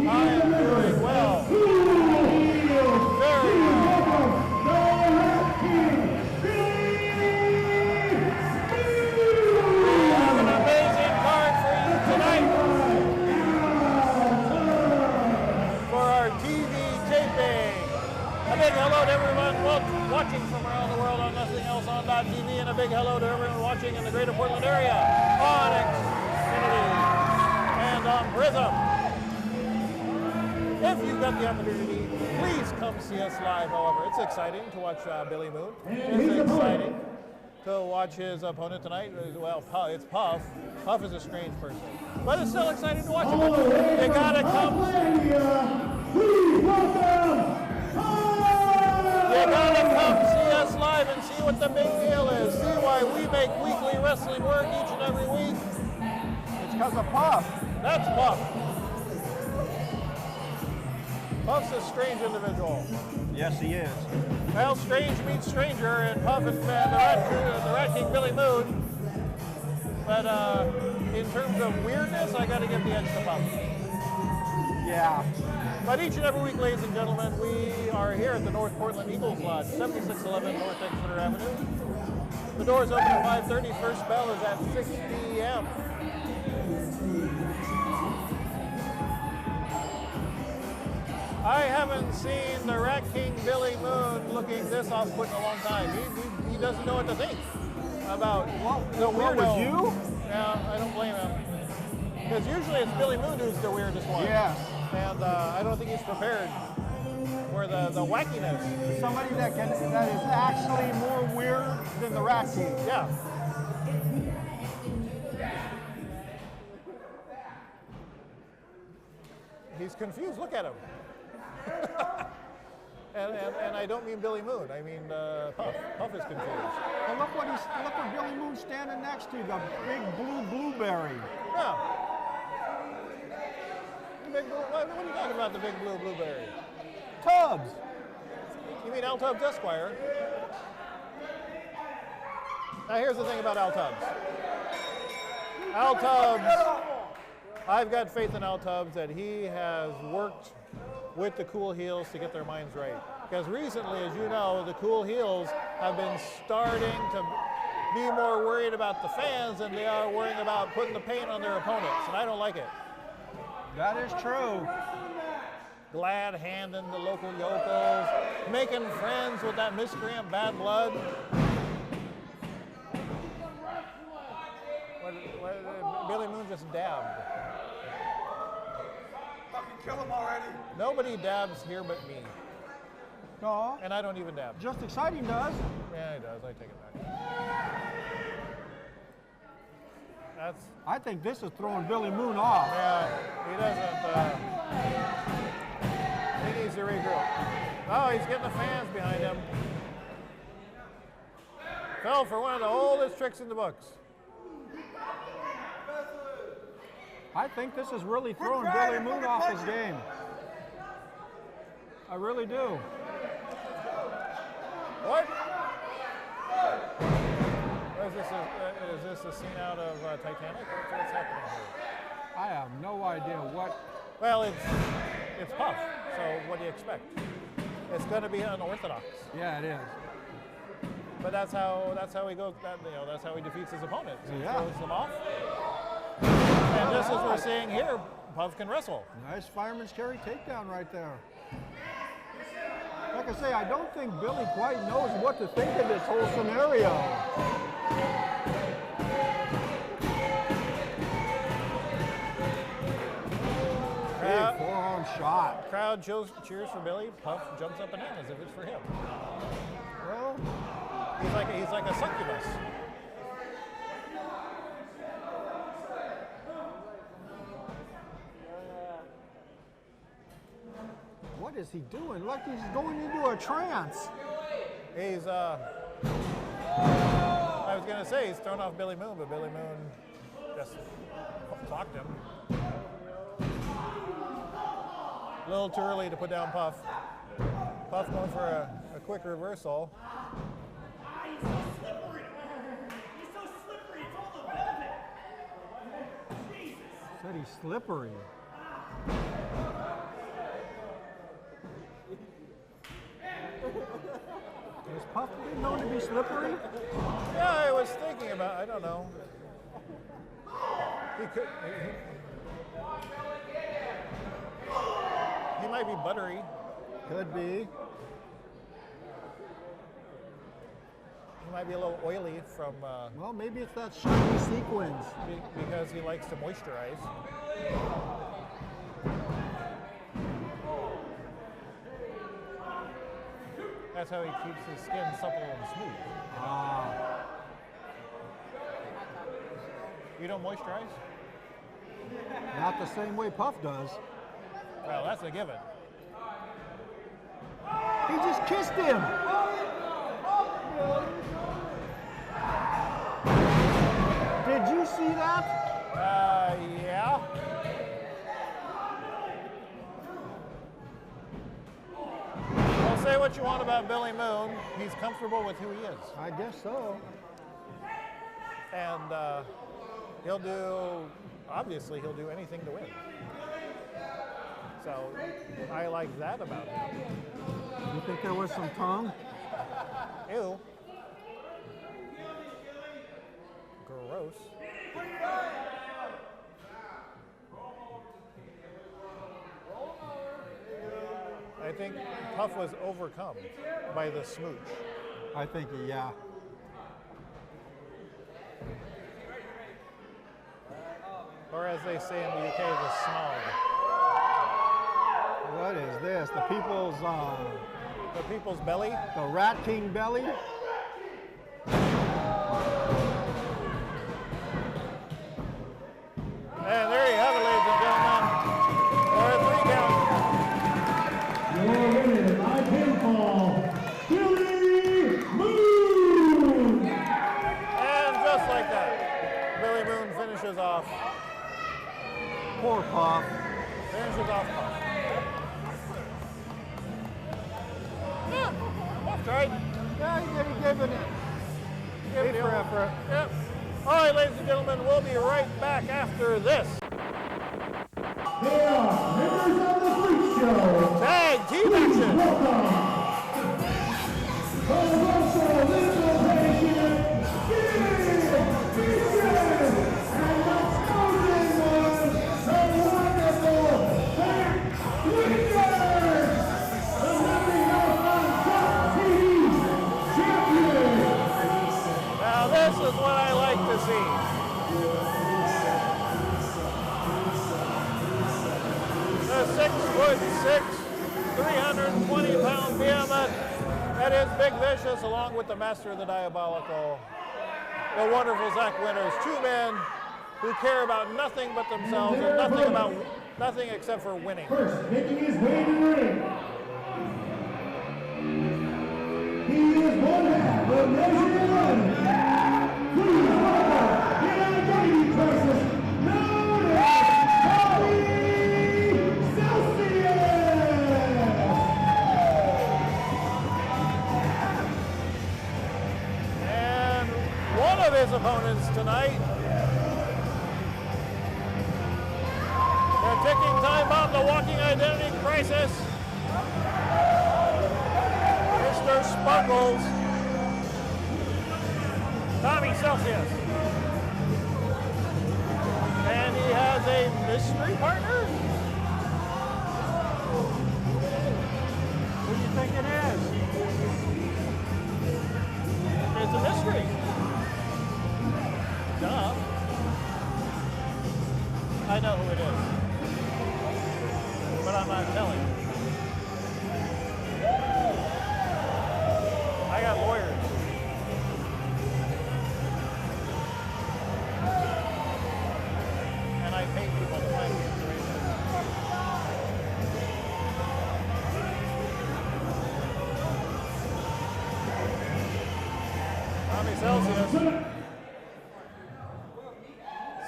I am doing well. Very well. We have an amazing card for you tonight. For our TV taping. A big hello to everyone watching from around the world on Nothing Else On TV, and a big hello to everyone watching in the greater Portland area on Xfinity and on Prism. If you've got the opportunity, please come see us live, however. It's exciting to watch Billy Moon. It's exciting to watch his opponent tonight. Well, it's Puff. Puff is a strange person. But it's still exciting to watch him. You gotta come. Please welcome. You gotta come see us live and see what the big deal is. See why we make weekly wrestling work each and every week. It's because of Puff. That's Puff. Puff's a strange individual. Yes, he is. Well, strange meets stranger, and Puff and the Rat King Billy Moon. But in terms of weirdness, I gotta give the edge to Puff. Yeah. But each and every week, ladies and gentlemen, we are here at the North Portland Eagles Lodge, 7611 North Exeter Avenue. The doors open at 5:30. First bell is at 6 p.m. I haven't seen the Rat King Billy Moon looking this off-put in a long time. He doesn't know what to think about the weirdo. What was you? Yeah, I don't blame him. Because usually it's Billy Moon who's the weirdest one. Yes. And I don't think he's prepared for the wackiness. Somebody that is actually more weird than the Rat King. Yeah. He's confused. Look at him. and I don't mean Billy Moon. I mean Puff. Puff is confused. Well, look what Billy Moon's standing next to, the big blue blueberry. Yeah. What are you talking about, the big blue blueberry? Tubbs. You mean Al Tubbs Esquire? Now here's the thing about Al Tubbs. Al Tubbs, I've got faith in Al Tubbs that he has worked with the Cool Heels to get their minds right. Because recently, as you know, the Cool Heels have been starting to be more worried about the fans than they are worrying about putting the paint on their opponents, and I don't like it. That is true. Glad handing the local yokels, making friends with that miscreant Bad Blood. Billy Moon just dabbed. Fucking kill him already. Nobody dabs here but me. No. And I don't even dab. Just Exciting does. Yeah, he does. I take it back. I think this is throwing Billy Moon off. Yeah, he doesn't. He needs to regroup. Oh, he's getting the fans behind him. Fell for one of the oldest tricks in the books. I think this is really throwing Billy Moon off his game. I really do. What? Is this a scene out of Titanic? What's happening here? I have no idea what. Well, it's Puff. So what do you expect? It's going to be unorthodox. Yeah, it is. But that's how he goes. That's how he defeats his opponents. He throws them off. And just as we're seeing here, Puff can wrestle. Nice fireman's carry takedown right there. Like I say, I don't think Billy quite knows what to think of this whole scenario. Big forearm shot. Crowd cheers for Billy. Puff jumps up and down as if it's for him. Well, he's like a succubus. what is he doing? Like he's going into a trance. He's I was gonna say he's thrown off Billy Moon, but Billy Moon just clocked him. A little too early to put down Puff. Puff going for a quick reversal. He's so slippery. He's so slippery. It's all the velvet. Jesus. Said he's slippery. Known to be slippery? Yeah, I was thinking about, I don't know. He might be buttery. Could be. He might be a little oily from... well, maybe it's that shiny sequins. Because he likes to moisturize. That's how he keeps his skin supple and smooth. Ah. You don't moisturize? Not the same way Puff does. Well, that's a given. He just kissed him. Did you see that? Yeah. Well, say what you want about Billy Moon. He's comfortable with who he is. I guess so. And he'll do, obviously, he'll do anything to win. So I like that about him. You think there was some tongue? Ew. Gross. I think Puff was overcome by the smooch. I think, yeah. Or as they say in the UK, the snog. What is this? The people's belly? The Rat King belly? And there you have it, ladies and gentlemen. For a 3 count. Your winner by pinfall, Billy Moon! And just like that, Billy Moon finishes off. Poor Puff. Finishes off Puff. Yeah, Puff tried. Yeah, he gave it for effort. Yep. All right, ladies and gentlemen, we'll be right back after this. They are members of the Freak Show. Tag team action. Welcome. Also, this location, Big Beaches. And the chosen one, the wonderful Zack Winters. The Nothing Else on Top TV champion. Now this is what I like to see. The 6'6", 320-pound behemoth that is Big Vicious, along with the master of the diabolical, the wonderful Zack Winters. 2 men who care about nothing but themselves and nothing except for winning. First, making his way to the ring. He is one half of Measure 1. Please welcome the identity crisis known as Bobby Celsius. And one of his opponents tonight, the ticking time bomb, the walking identity crisis, Mr. Sparkles, Tommy Celsius. And he has a mystery partner? Who do you think it is? It's a mystery. Duh. I know who it is. But I'm not telling. I got lawyers. And I pay people to find the information. Tommy Celsius.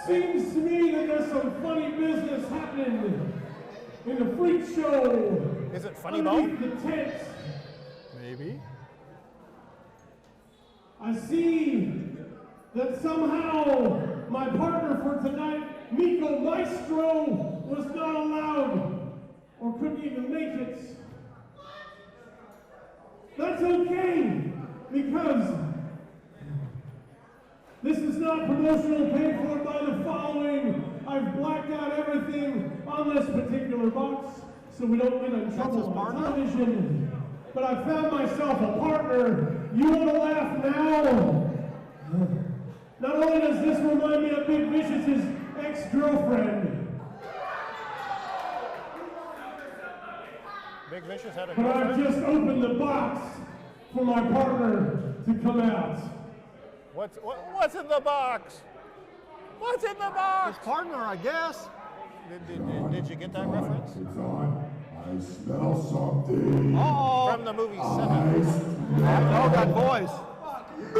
Seems to me that there's some funny business happening in the Freak Show. Is it Funny underneath Bone? the tents. Maybe. I see that somehow my partner for tonight, Miko Maestro, was not allowed or couldn't even make it. That's okay. because this is not promotional paid for by the following. I've blacked out everything on this particular box so we don't get in trouble on television. But I found myself a partner. You want to laugh now? Not only does this remind me of Big Vicious's ex-girlfriend, Big Vicious had a but I've girlfriend? just opened the box for my partner to come out. What's in the box? What's in the box? His partner, I guess. Did you get that reference? It's on. I smell something. Uh-oh. From the movie Seven. I know that voice. Oh,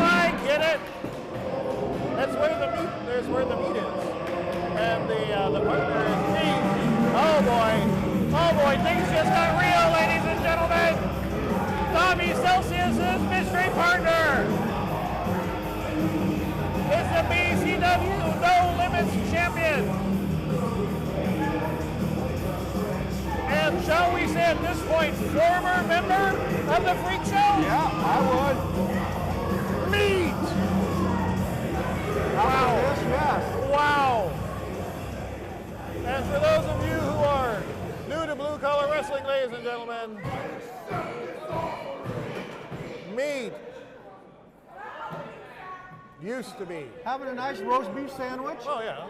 I get it. That's where the meat is. And the partner is meat. Oh boy, things just got real, ladies and gentlemen. Tommy Celsius's mystery partner is the BCW No Limits champion. And shall we say at this point, former member of the Freak Show? Yeah, I would. Meat! Wow. Yes, yes. Wow. And for those of you who are new to blue collar wrestling, ladies and gentlemen, Meat used to be. Having a nice roast beef sandwich. Oh yeah.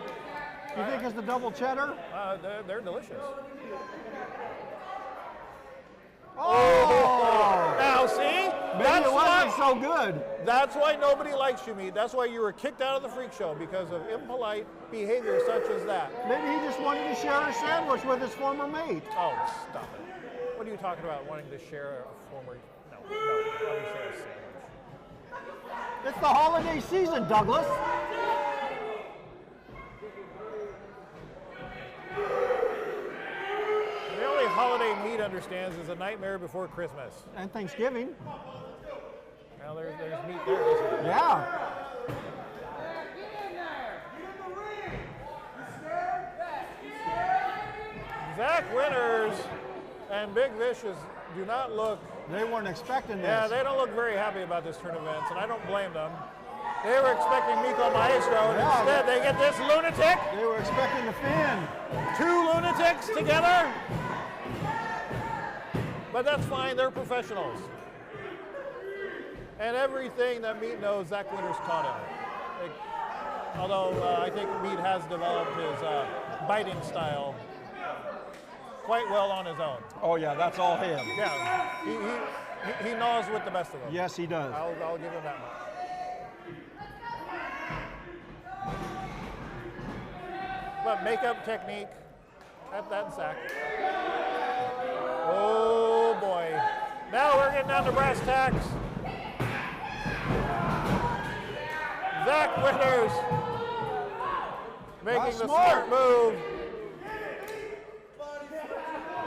You think it's the double cheddar? They're delicious. Oh! Now see, Maybe it wasn't so good. That's why nobody likes you, Meat. That's why you were kicked out of the Freak Show, because of impolite behavior such as that. Maybe he just wanted to share a sandwich with his former mate. Oh, stop it. What are you talking about, wanting to share a former... No, let me share a sandwich. It's the holiday season, Douglas. The only holiday Meat understands is A Nightmare Before Christmas. And Thanksgiving. Now there's Meat there, isn't there? Yeah. Zack Winters and Big Vicious do not look... They weren't expecting this. Yeah, they don't look very happy about this turn of events, and I don't blame them. They were expecting Miko Maestro, and instead they get this lunatic. They were expecting the Finn. Two lunatics together. But that's fine, they're professionals. And everything that Meat knows, Zack Winters taught him. Although I think Meat has developed his biting style quite well on his own. Oh yeah, that's all him. Yeah, he gnaws with the best of them. Yes, he does. I'll give him that much. But makeup technique, that's Zack. Oh boy. Now we're getting down to brass tacks. Zack Winters making the smart move.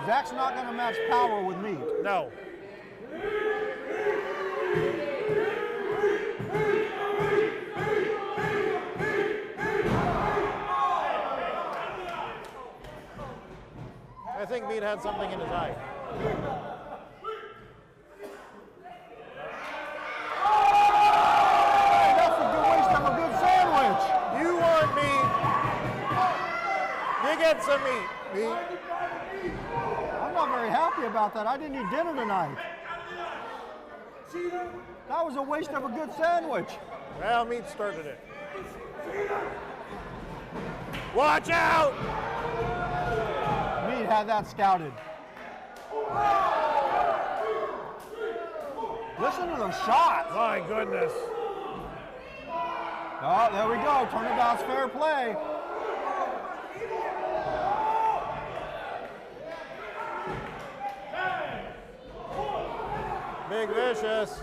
Zack's not going to match power with Meat. No. I think Meat had something in his eye. That's a good waste of a good sandwich. You want meat? You get some meat. Meat. I'm not very happy about that. I didn't eat dinner tonight. That was a waste of a good sandwich. Well, Meat started it. Watch out! Meat had that scouted. Listen to those shots. My goodness. Oh, there we go. Turnabout's fair play. Big Vicious.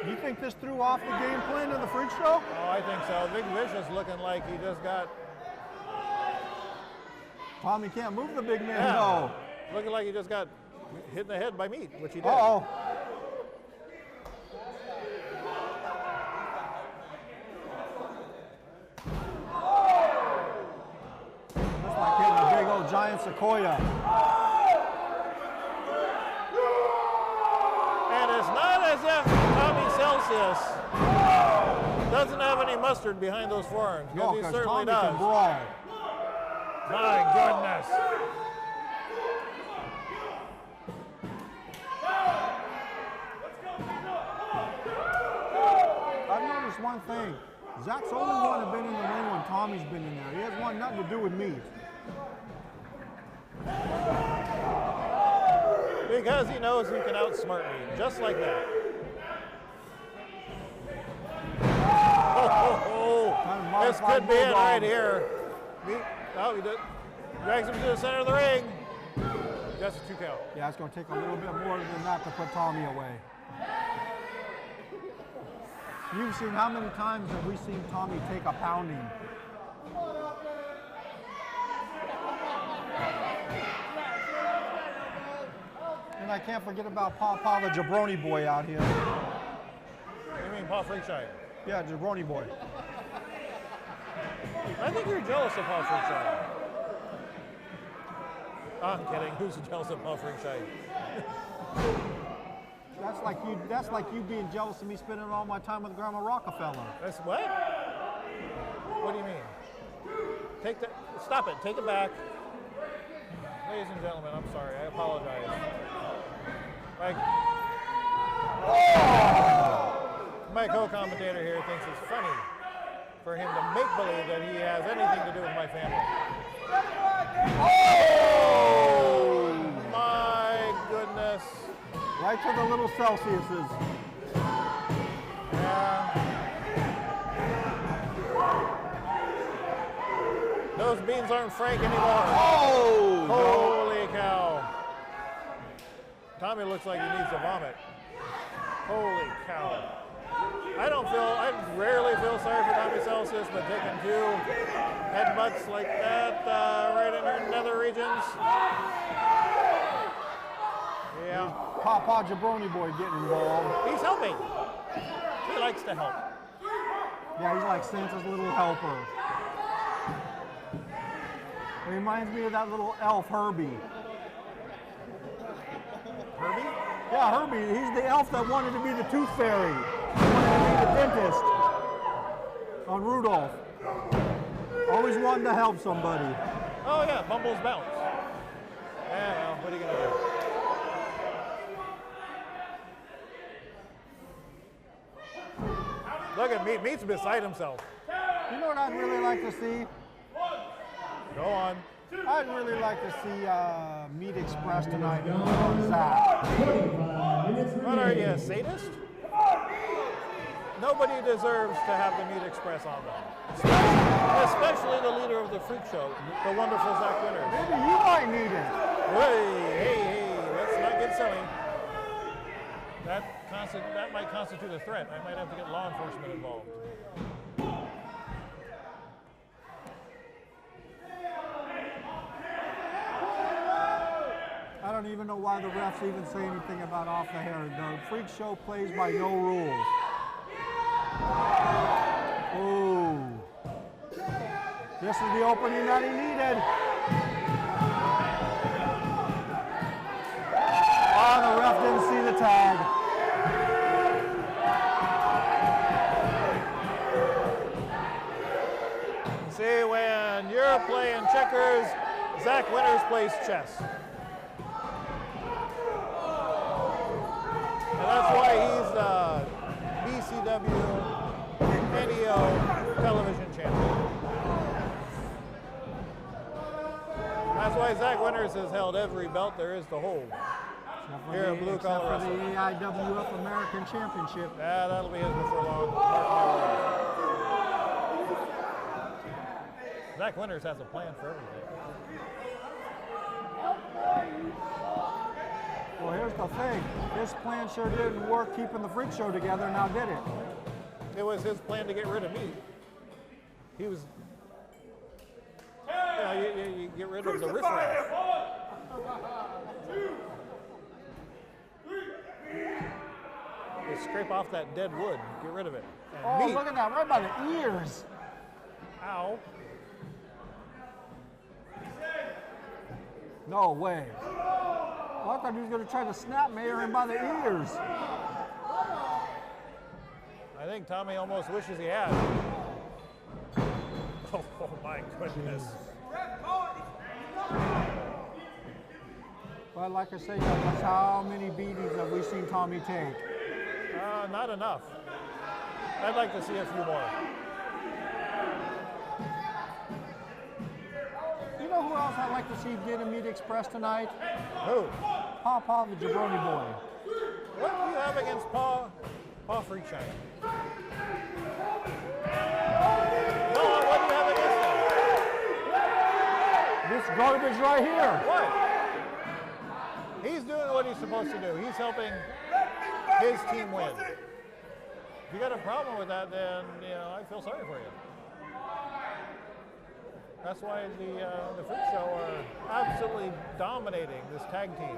You think this threw off the game plan of the Freak Show? Oh, I think so. Big Vicious looking like he just got... Tommy can't move the big man, Yeah. though. Looking like he just got hit in the head by Meat, which he did. Uh-oh. Looks like hitting a big old giant sequoia. Celsius doesn't have any mustard behind those forearms. No, He because certainly Tommy does. can brawl. My goodness. I've noticed one thing. Zach's the only one that's been in the ring when Tommy's been in there. He has nothing to do with me. Because he knows he can outsmart me, just like that. This could be it right here. Oh, he did. Drags him to the center of the ring. Just a 2 count. Yeah, it's going to take a little bit more than that to put Tommy away. You've seen, how many times have we seen Tommy take a pounding? And I can't forget about Papa, the jabroni boy out here. You mean Paul Freakshine? Yeah, jabroni boy. I think you're jealous of Paul Freakshine. I'm kidding. Who's jealous of Paul Freakshine? That's like you being jealous of me spending all my time with Grandma Rockefeller. That's what? What do you mean? Take that. Stop it. Take it back. Ladies and gentlemen, I'm sorry. I apologize. My co-commentator here thinks it's funny for him to make believe that he has anything to do with my family. Oh my goodness. Right to the little Celsiuses. Yeah. Those beans aren't Frank anymore. Oh! Holy cow. Tommy looks like he needs to vomit. Holy cow. I rarely feel sorry for Tommy Celsius, but taking 2 headbutts like that right in her nether regions. Yeah. Papa Jabroni boy getting involved. He's helping. He likes to help. Yeah, he's like Santa's little helper. It reminds me of that little elf, Herbie. Herbie? Yeah, Herbie. He's the elf that wanted to be the tooth fairy. Wanted to be the dentist. On Rudolph. Always wanted to help somebody. Oh yeah, Bumble's bounce. Yeah, well, what are you gonna do? Look at Meat. Meat's beside himself. You know what I'd really like to see? Go on. I'd really like to see Meat Express tonight. Zach. What are you, a sadist? Nobody deserves to have the Meat Express on them. Especially the leader of the freak show, the wonderful Zack Winters. Maybe you might need it. Hey, let's not get silly. That might constitute a threat. I might have to get law enforcement involved. I don't even know why the refs even say anything about off the hair. The freak show plays by no rules. Ooh. This is the opening that he needed. Oh, the ref didn't see the tag. See, when you're playing checkers, Zack Winters plays chess. And that's why he's the BCW NEO television champion. That's why Zack Winters has held every belt there is to hold. Here at Blue Collar Except for the AIWF American Championship. Yeah, that'll be his before long. Mark my words. Zack Winters has a plan for everything. Well, here's the thing. This plan sure didn't work keeping the freak show together, now did it? It was his plan to get rid of me. He was, you get rid of the riffraff. You scrape off that dead wood, get rid of it. And Oh, meat. look at that, right by the ears. Ow. No way. Well, I thought he was going to try to snap Mayor in by the ears. think Tommy almost wishes he had. Oh my goodness. But like I say, Douglas, how many beatings have we seen Tommy take? Not enough. I'd like to see a few more. You know who else I'd like to see get a meet express tonight? Who? Paw the jabroni boy. What do you have against Paw Freakshine? No, what do you have against him? This garbage right here. What? He's doing what he's supposed to do. He's helping his team win. If you got a problem with that, then I feel sorry for you. That's why the Freak Show are absolutely dominating this tag team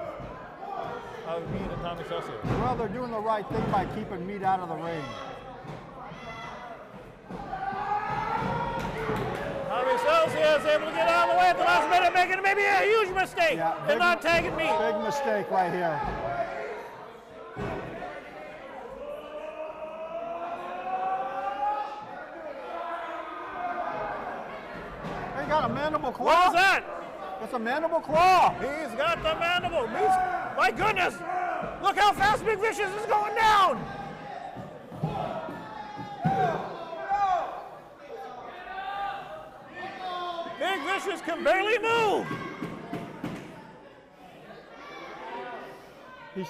of Mead and Tommy Celsius. Well, they're doing the right thing by keeping Mead out of the ring. Tommy Celsius able to get out of the way at the last minute, making maybe a huge mistake and not tagging Mead. Big mistake right here. He got a mandible claw. What is that? It's a mandible claw. He's got the mandible. My goodness! Look how fast Big Vicious is going down. Big Vicious can barely move. He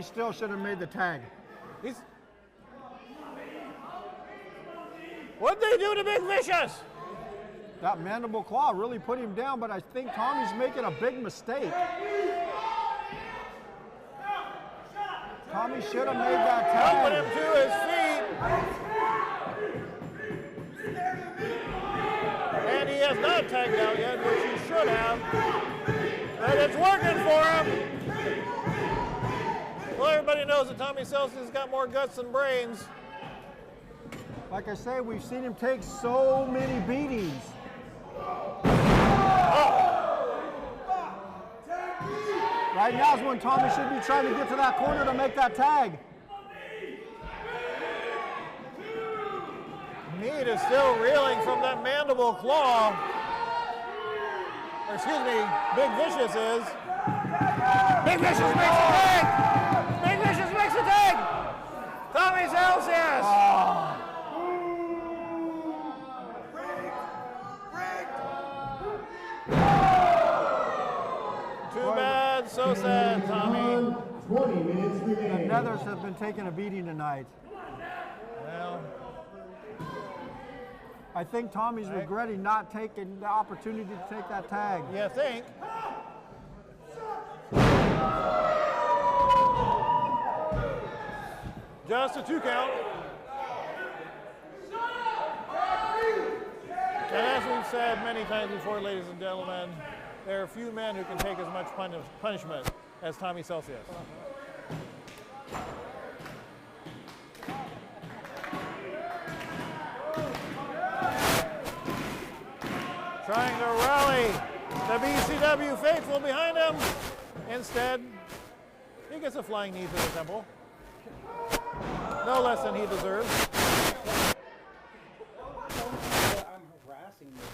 still should have made the tag. What'd they do to Big Vicious? That mandible claw really put him down, but I think Tommy's making a big mistake. Tommy should have made that tag. Helping him to his feet. And he has not tagged out yet, which he should have. But it's working for him. Well, everybody knows that Tommy Celsius has got more guts than brains. Like I say, we've seen him take so many beatings. Right now is when Tommy should be trying to get to that corner to make that tag. Mead is still reeling from that mandible claw. Or excuse me, Big Vicious is. Big Vicious makes a tag! Big Vicious makes a tag! Tommy Celsius! Too bad, so sad, Tommy. 20 minutes The remaining. Nethers have been taking a beating tonight. Well, I think Tommy's regretting not taking the opportunity to take that tag. you think? Just a 2 count. And as we've said many times before, ladies and gentlemen, there are few men who can take as much punishment as Tommy Celsius. Trying to rally the BCW faithful behind him. Instead, he gets a flying knee to the temple. No less than he deserves. I'm harassing you.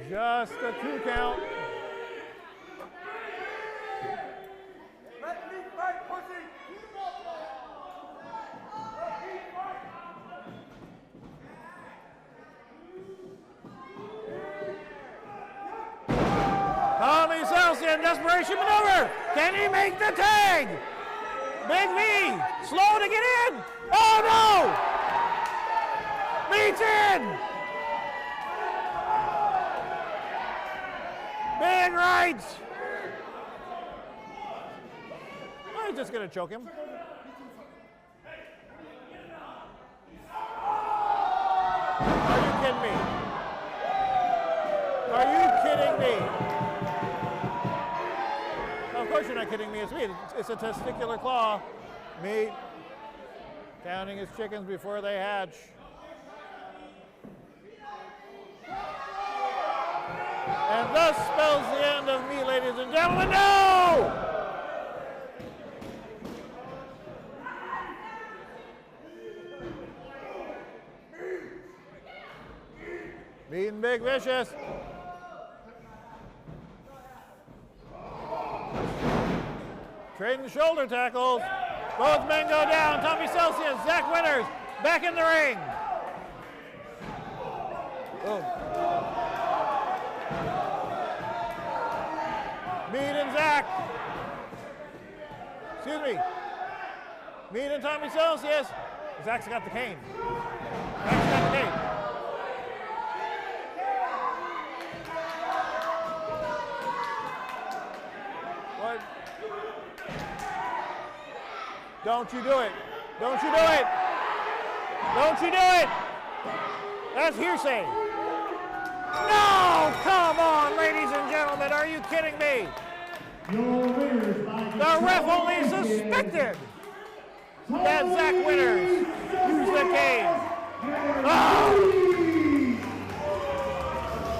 Just a 2 count. Let me fight, pussy! Tommy Celsius, desperation maneuver. Can he make the tag? Big V, slow to get in. Oh no! Beats in. Big rights. Oh, he's just gonna choke him. Are you kidding me? Are you kidding me? Of course you're not kidding me. It's me. It's a testicular claw. Me. Counting his chickens before they hatch. And thus spells the end of me, ladies and gentlemen. No! Beating Big Vicious. Trading shoulder tackles. Both men go down. Tommy Celsius, Zack Winters, back in the ring. Boom. Mead and Zack. Excuse me. Mead and Tommy Celsius. Zack's got the cane. Zack's got the cane. What? Don't you do it. Don't you do it. Don't you do it. That's hearsay. No, come on, ladies and gentlemen. Are you kidding me? The ref only suspected that Zack Winters used the cane. Oh.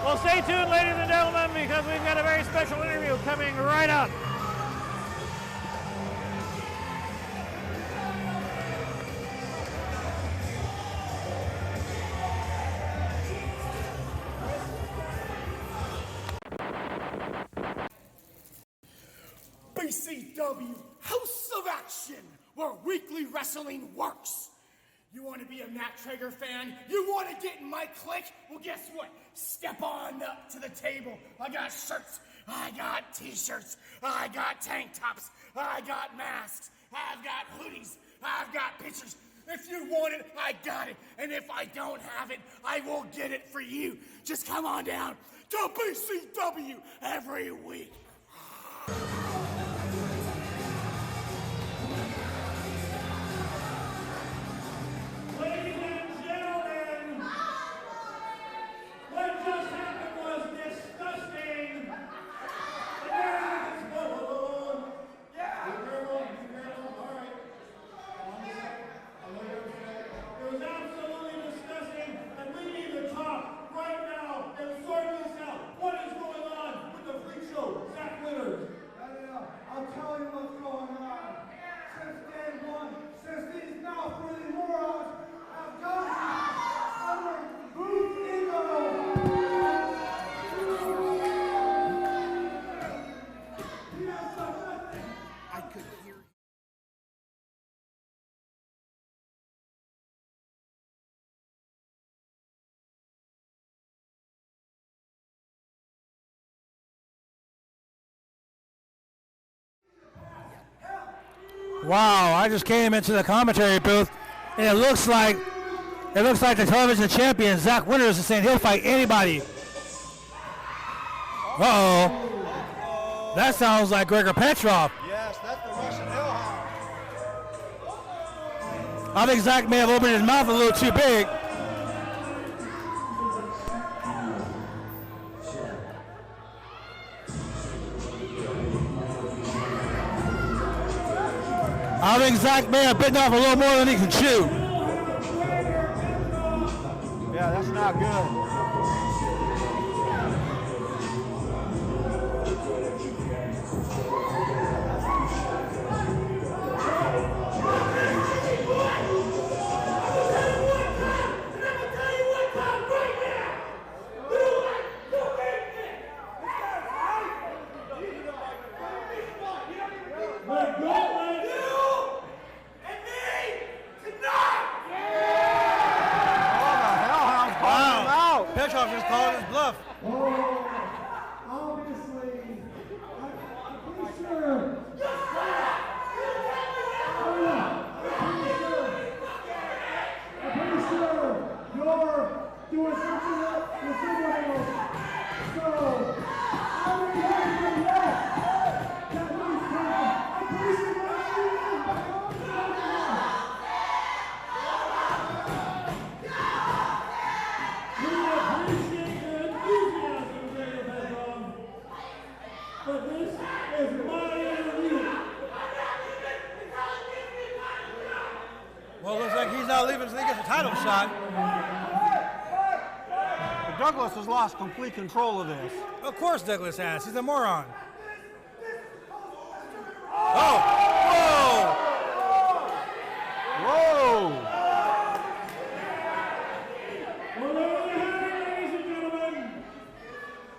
Well, stay tuned, ladies and gentlemen, because we've got a very special interview coming right up. BCW House of Action, where weekly wrestling works. You want to be a Matt Trager fan? You want to get in my clique? Well, guess what? Step on up to the table. I got shirts. I got t-shirts. I got tank tops. I got masks. I've got hoodies. I've got pictures. If you want it, I got it. And if I don't have it, I will get it for you. Just come on down to BCW every week. Wow, I just came into the commentary booth, and it looks like the television champion, Zack Winters, is saying he'll fight anybody. Uh-oh. That sounds like Gregor Petrov. Yes, that's the Russian hellhound. I think Zack may have opened his mouth a little too big. I think Zack may have bitten off a little more than he can chew. Yeah, that's not good. Petrov just called his bluff. Obviously, I'm pretty sure. I'm pretty sure you're doing something with someone else. So, I'm going to have to that. That means I'm pretty sure but this is my interview. Well, looks like shot. But Douglas has lost complete control of this. Of course Douglas has. He's a moron. Oh! Whoa! Whoa! Well, there you have it, ladies and gentlemen.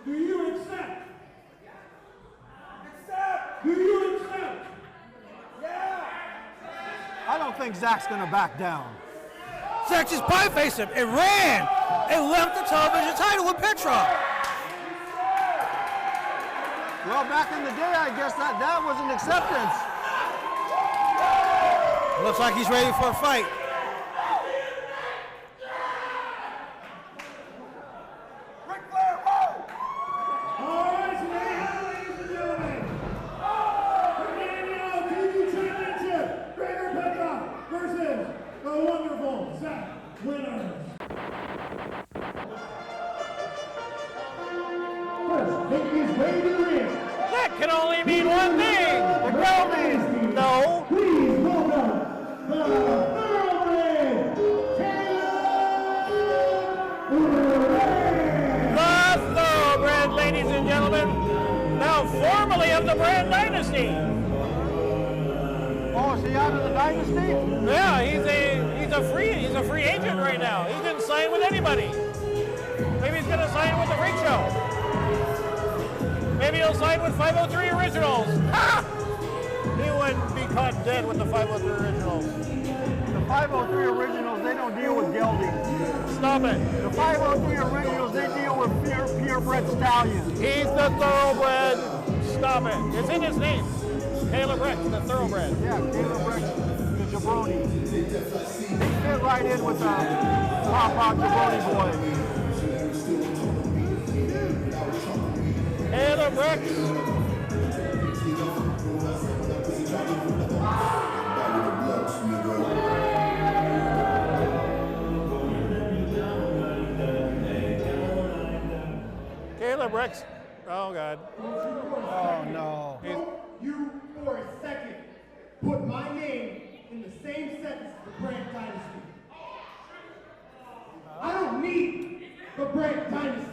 Do you accept? Do you accept? I don't think Zack's going to back down. Zack just pie-faced him. It ran. It left the television title with Petrov. Well, back in the day, I guess that was an acceptance. Looks like he's ready for a fight. All right, so there you have it, ladies and gentlemen. The BCW TV Championship, Gregor Petrov versus the wonderful Zack Winters. First, make his way to the ring. That can only mean one thing. The Goldie! No. Please welcome the thoroughbred The Thoroughbred, ladies and gentlemen. Now formerly of the Brandt Dynasty. Oh, is he out of the Dynasty? Yeah, he's a free agent right now. He didn't sign with anybody. Maybe he's gonna sign with the Freak Show. Maybe he'll sign with 503 Originals. Ha! He wouldn't be caught dead with the 503 Originals. The 503 Originals, they don't deal with gelding. Stop it. The 503 Originals, they deal with purebred stallions. He's the Thoroughbred. Stop it. It's in his name. Caleb Rex, the Thoroughbred. Yeah, Caleb Rex, the jabroni. He fit right in with the pop-out jabroni boy. Caleb Rex. Caleb Rex. Oh, God. Oh, no. You, for a second, put my name in the same sentence as the Brandt Dynasty. I don't need the Brandt Dynasty.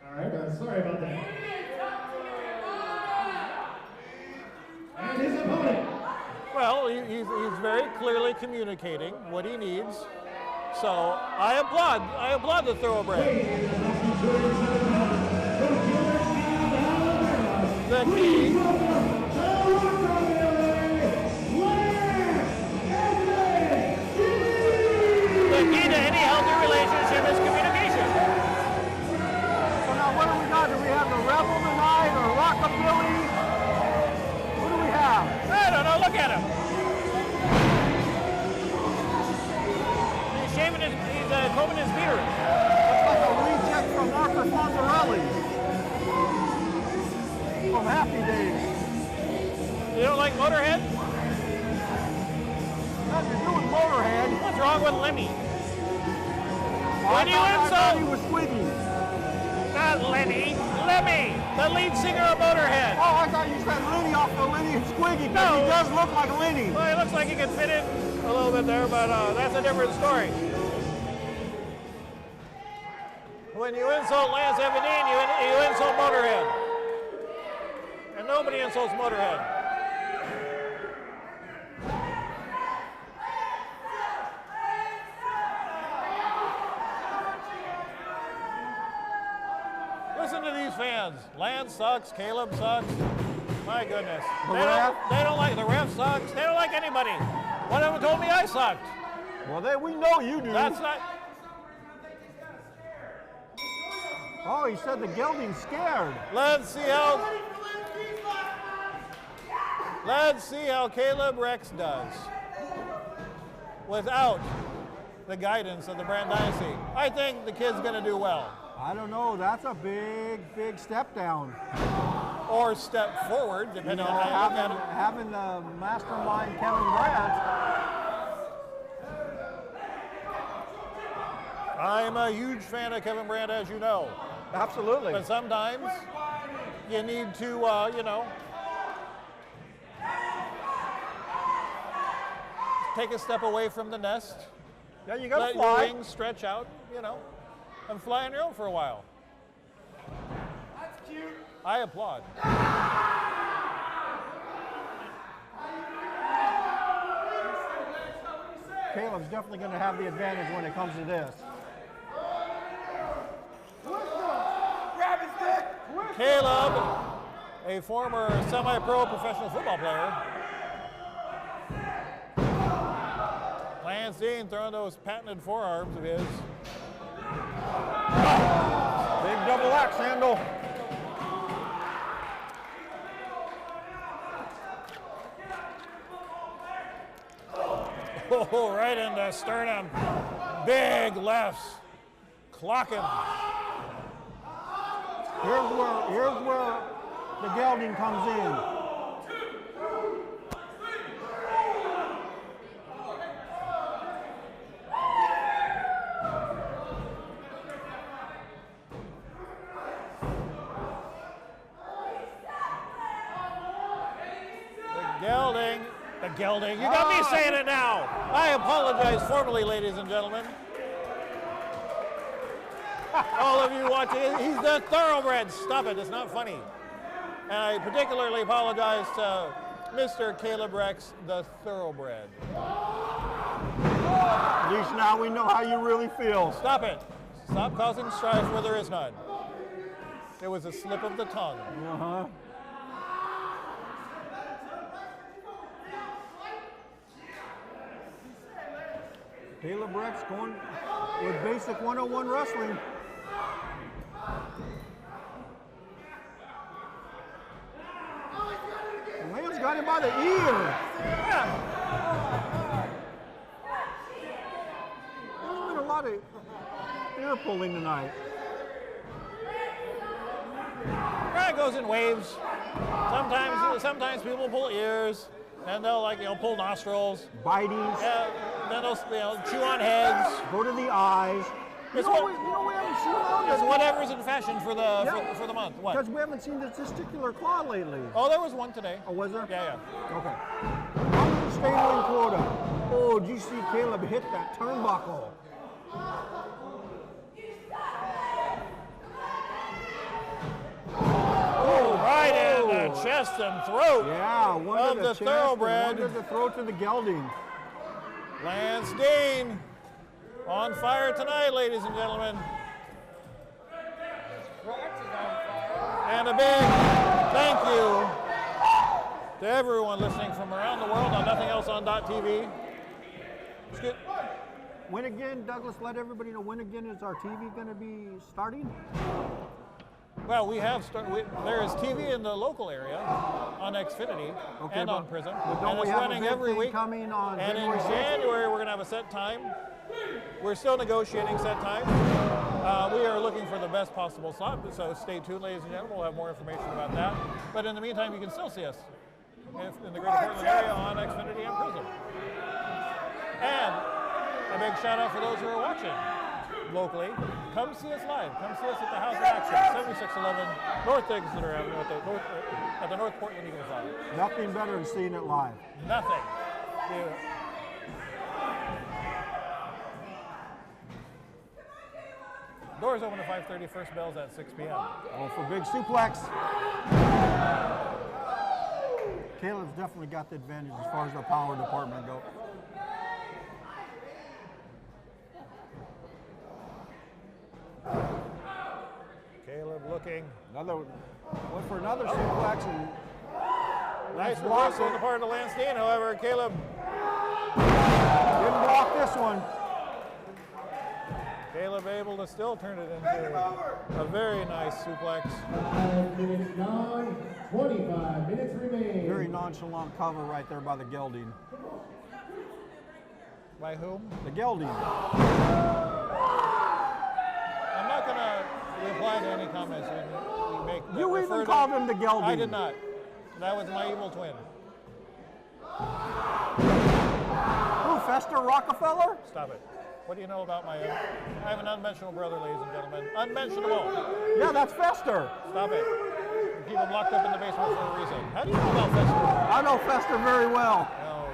All right, sorry about that. And his opponent. Well, he's very clearly communicating what he needs. So I applaud the Thoroughbred. The key to any healthy relationship is communication. So now what do we got? Do we have the Rebel tonight or Rockabilly? What do we have? I don't know, look at him. He's shaving he's combing his beard. Looks like a reject from Arthur Fonzarelli. From Happy Days. You don't like Motorhead? Nothing to do with Motorhead. What's wrong with Lemmy? I thought he was Squiggy. Not Lenny, Lemmy, the lead singer of Motorhead. Oh, I thought you said Lenny off the Lenny and Squiggy, because No. he does look like Lenny. Well, it looks like he could fit in a little bit there, but that's a different story. When you insult Lance Everdeen, you insult Motorhead. And nobody insults Motorhead. Listen to these fans. Lance sucks, Caleb sucks. My goodness. The ref? They don't like, the ref sucks. They don't like anybody. One of them told me I sucked. Well, we know you do. That's not. Oh, he said the gelding's scared. Let's see how Caleb Rex does without the guidance of the Brandt Dynasty. I think the kid's going to do well. I don't know. That's a big, big step down. Or step forward, depending on how you look at it. Having the mastermind Kevin Brandt. I'm a huge fan of Kevin Brandt, as you know. Absolutely. But sometimes you need to, take a step away from the nest. Yeah, you gotta Let fly. your wings stretch out, you know, and fly on your own for a while. That's cute. I applaud. Caleb's definitely going to have the advantage when it comes to this. Grab his dick. Caleb, a former semi-pro professional football player. Lance Dean throwing those patented forearms of his. Big double axe handle. Oh, right in the sternum. Big lefts. Clock him. Here's where the gelding comes in. The gelding. You got me saying it now. I apologize formally, ladies and gentlemen. All of you watching, he's the thoroughbred. Stop it, it's not funny. And I particularly apologize to Mr. Caleb Rex, the thoroughbred. At least now we know how you really feel. Stop it. Stop causing strife where there is none. It was a slip of the tongue. Uh-huh. Caleb Rex going with basic 101 wrestling. The man's got him by the ear. There's been a lot of ear pulling tonight. It goes in waves. Sometimes people pull ears, and they'll pull nostrils. Biting. Then they'll chew on heads. Go to the eyes. We haven't seen all It's that. whatever's in fashion for the month. What? Because we haven't seen the testicular claw lately. Oh, there was one today. Oh, was there? Yeah. Okay. How many stadium quota? Oh, did you see Caleb hit that turnbuckle? Oh, right in the chest and throat. Yeah, one of to the the chest and thoroughbred. one to the throat to the gelding. Lance Dean on fire tonight, ladies and gentlemen. And a big thank you to everyone listening from around the world on Nothing Else on .tv. When again, Douglas, let everybody know, when again is our TV going to be starting? Well, we have there is TV in the local area on Xfinity and on Prism, and it's running every week. Coming on and in January 6th? January, we're going to have a set time. We're still negotiating set time. We are looking for the best possible slot, so stay tuned, ladies and gentlemen. We'll have more information about that. But in the meantime, you can still see us in the greater Portland area on Xfinity and Prism. And a big shout out for those who are watching locally. Come see us live. Come see us at the House of Action, 7611 North Exeter Avenue at the North Portland Eagle Club. Nothing better than seeing it live. Nothing. Doors open at 5:30, first bell's at 6 p.m. Oh, for big suplex. Caleb's definitely got the advantage as far as the power department goes. Caleb looking. Went for another suplex and nice reversal on the part of Lance Dean. However, Caleb didn't block this one. Caleb able to still turn it into a very nice suplex. 5 minutes gone, 25 minutes remain. Very nonchalant cover right there by the gelding. By whom? The gelding. I'm not going to reply to any comments you make. You even called him the gelding. I did not. That was my evil twin. Who, Fester Rockefeller? Stop it. What do you know about I have an unmentionable brother, ladies and gentlemen. Unmentionable. Yeah, that's Fester. Stop it. You keep him locked up in the basement for a reason. How do you know about Fester? I know Fester very well. Oh,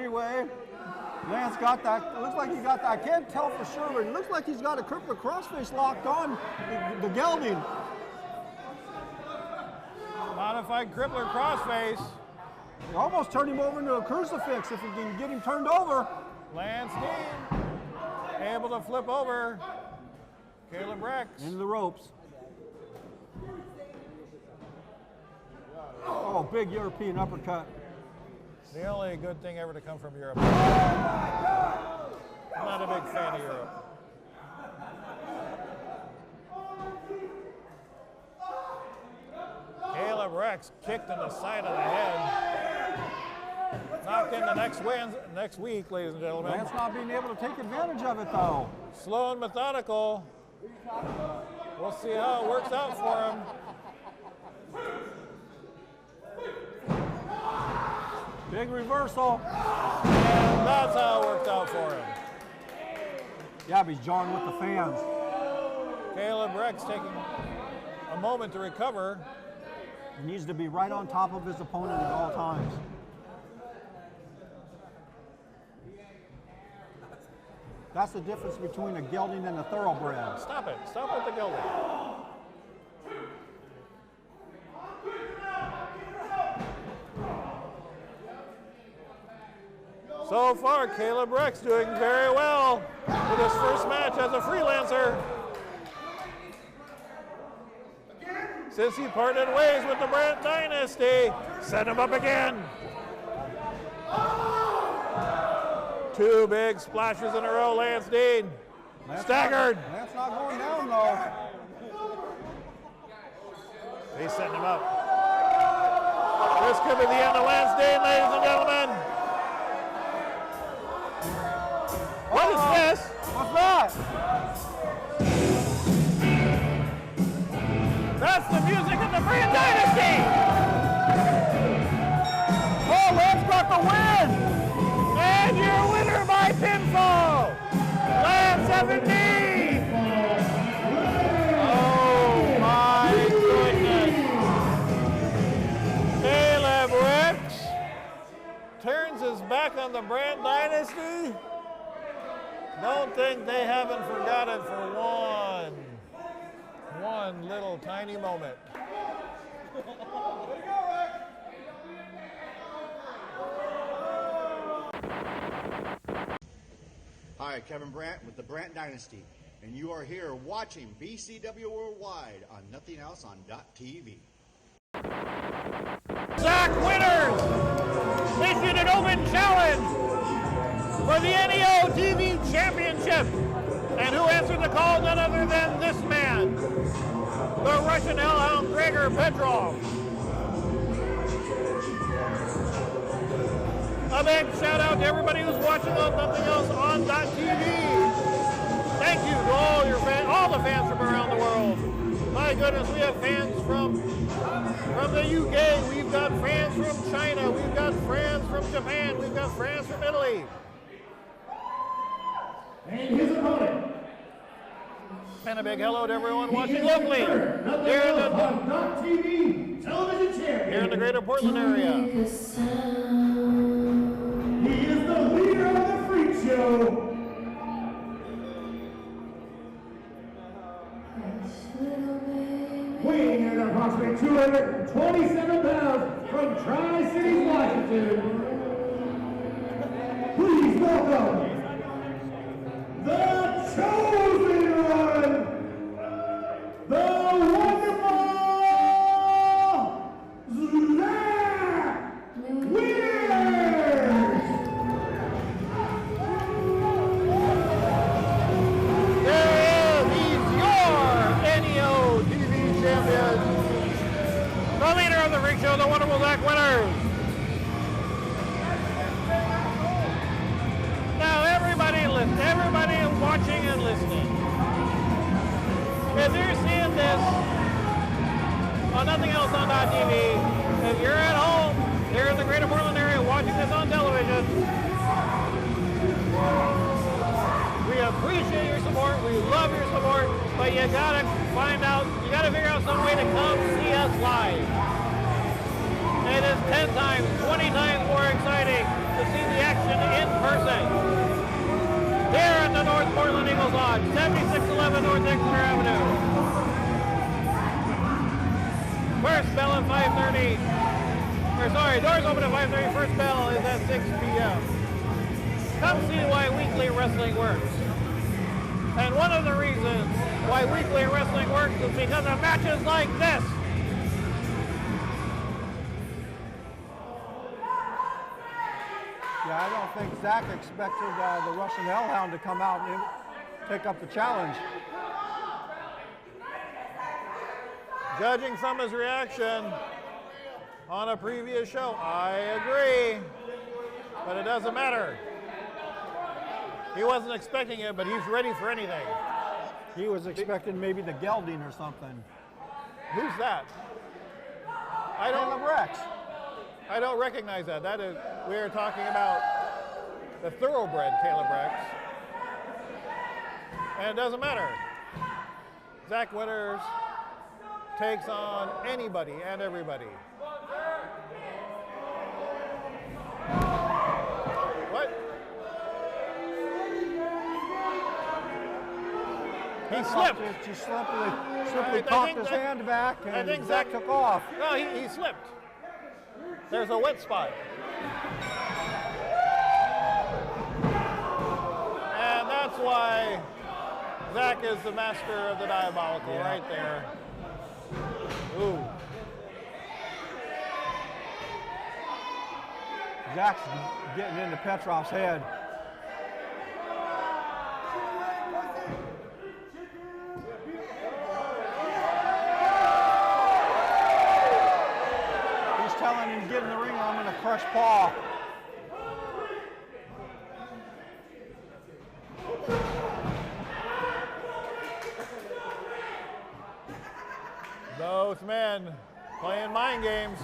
anyway. Lance got that. It looks like he got that. I can't tell for sure, but it looks like he's got a crippler crossface locked on the gelding. Modified crippler crossface. He almost turned him over into a crucifix if he can get him turned over. Lance Dean able to flip over Caleb Rex. Into the ropes. Oh, big European uppercut. The only good thing ever to come from Europe. I'm not a big fan of Europe. Caleb Rex kicked in the side of the head. Knocked in the next week, ladies and gentlemen. Lance not being able to take advantage of it, though. Slow and methodical. We'll see how it works out for him. Big reversal. And that's how it worked out for him. Yeah, but he's jarring with the fans. Caleb Rex taking a moment to recover. He needs to be right on top of his opponent at all times. That's the difference between a gelding and a thoroughbred. Stop it. Stop with the gelding. So far, Caleb Rex doing very well with his first match as a freelancer. Since he parted ways with the Brandt Dynasty, set him up again. Two big splashes in a row, Lance Dean. Staggered. Lance not going down, though. He's setting him up. This could be the end of Lance Dean, ladies and gentlemen. What is this? What's that? That's the music of the Brandt Dynasty. Oh, Lance got the win. And your winner by pinfall, Lance Dean. Oh my goodness. Caleb Rex turns his back on the Brandt Dynasty. Don't think they haven't forgotten for one little tiny moment. Hi, Kevin Brandt with the Brandt Dynasty, and you are here watching BCW Worldwide on Nothing Else on .TV. Zack Winters issued an open challenge for the NEO TV Championship. And who answered the call? None other than this man, the Russian hellhound Gregor Petrov. A big shout out to everybody who's watching on Nothing Else on .TV. Thank you to all your fans, all the fans from around the world. My goodness, we have fans from the UK, we've got fans from China, we've got fans from Japan, we've got fans from Italy. And his opponent. And a big hello to everyone watching locally here in the greater Portland area. He is the leader of the Freak Show. Weighing in at approximately 227 pounds from Tri-Cities, Washington. Please welcome the chosen one, the wonderful Zack Winters. There he's your NEO TV champion, the leader of the Freak Show, the wonderful Zack Winters. Now everybody watching and listening, if you're seeing this on Nothing Else on .TV, if you're at home here in the greater Portland area watching this on television, we appreciate your support, we love your support, but you gotta figure out some way to come see us live. It is 10 times, 20 times more exciting to see the action watch 7611 North Exeter Avenue. First bell at 5:30. Or sorry, doors open at 5:30. First bell is at 6 p.m. Come see why weekly wrestling works. And one of the reasons why weekly wrestling works is because of matches like this. Yeah, I don't think Zack expected the Russian Hellhound to come out and take up the challenge. Judging from his reaction on a previous show, I agree, but it doesn't matter. He wasn't expecting it, but he's ready for anything. He was expecting maybe the gelding or something. Who's that? Caleb Rex. I don't recognize that. That is, we are talking about the thoroughbred Caleb Rex. And it doesn't matter. Zack Winters takes on anybody and everybody. What? He slipped. He simply cocked his hand back and Zack took off. No, he slipped. There's a wet spot. And that's why Zack is the master of the diabolical right there. Ooh. Zack's getting into Petrov's head. Telling him, get in the ring, I'm going to crush paw. Both men playing mind games.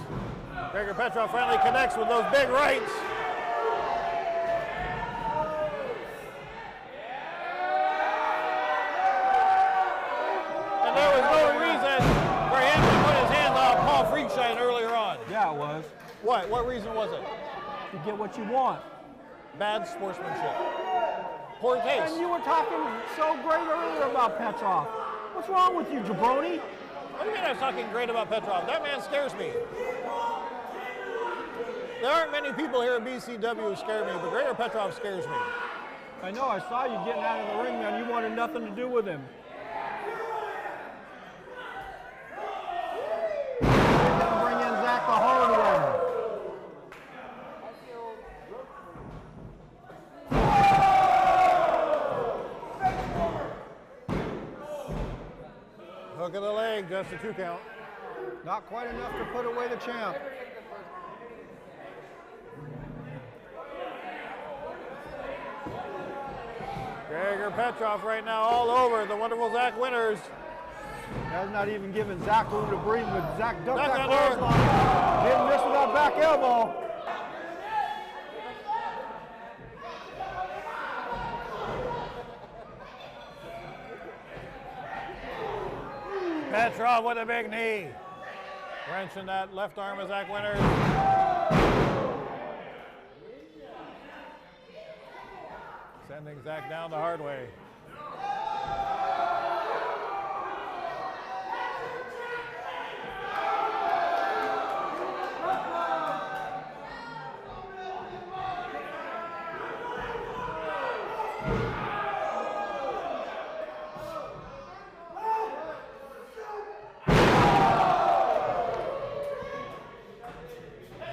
Gregor Petrov finally connects with those big rights. And there was no reason for him to put his hands on Paul Freakshine earlier on. Yeah, it was. What? What reason was it? To get what you want. Bad sportsmanship. Poor taste. And you were talking so great earlier about Petrov. What's wrong with you, jabroni? What do you mean I was talking great about Petrov? That man scares me. There aren't many people here at BCW who scare me, but Gregor Petrov scares me. I know, I saw you getting out of the ring, man. You wanted nothing to do with him. They're going to bring in Zack the hard way. Hook of the leg, just a 2 count. Not quite enough to put away the champ. Gregor Petrov right now all over the wonderful Zack Winters. That's not even giving Zack room to breathe, but Zack ducked Back that under. clothesline. Didn't miss with that back elbow. Petrov with a big knee. Wrenching that left arm of Zack Winters. Sending Zack down the hard way.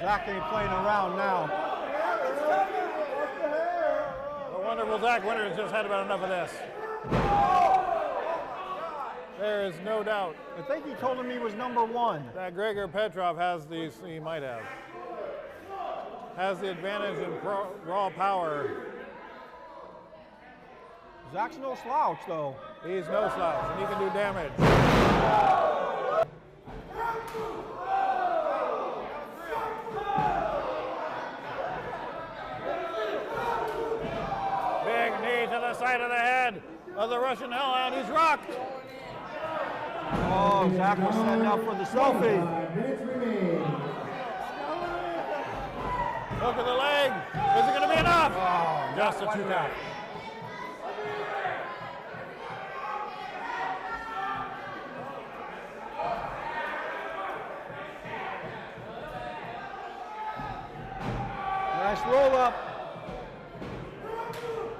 Zack ain't playing around now. The wonderful Zack Winters just had about enough of this. There is no doubt. I think he told him he was #1. That Gregor Petrov has these, he might have, has the advantage in raw power. Zack's no slouch, though. He's no slouch, and he can do damage. Big knee to the side of the head of the Russian Hellhound. He's rocked. Oh, Zack was setting up for the selfie. Hook of the leg. Is it going to be enough? Oh, just a 2 count. roll up.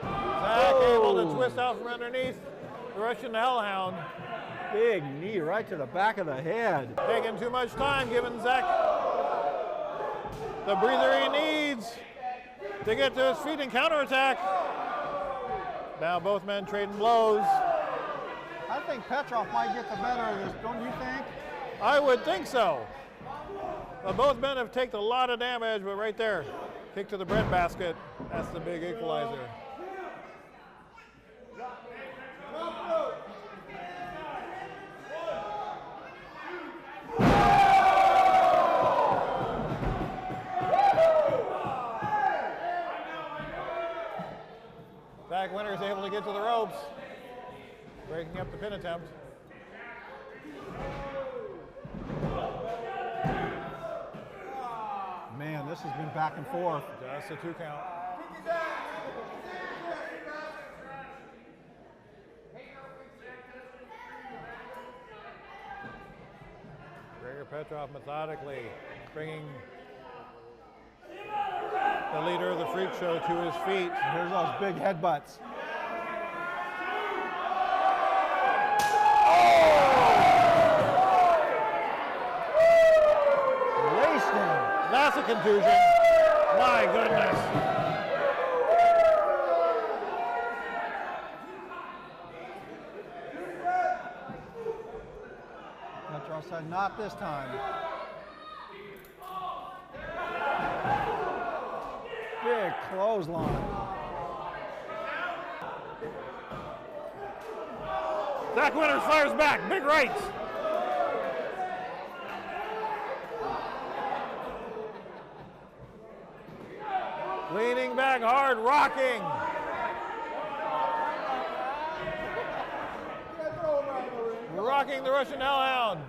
Zack able to twist out from underneath the Russian Hellhound. Big knee right to the back of the head. Taking too much time, giving Zack the breather he needs to get to his feet and counterattack. Now both men trading blows. I think Petrov might get the better of this, don't you think? I would think so. But both men have taken a lot of damage, but right there, kick to the bread basket. That's the big equalizer. Zack Winters able to get to the ropes, breaking up the pin attempt. Man, this has been back and forth. Just a 2 count. Gregor Petrov methodically bringing the leader of the Freak Show to his feet. Here's those big headbutts. That's a contusion. My goodness. Petrov said, not this time. Big clothesline. Zack Winters fires back. Big rights. Leaning back hard, rocking. Rocking the Russian Hellhound.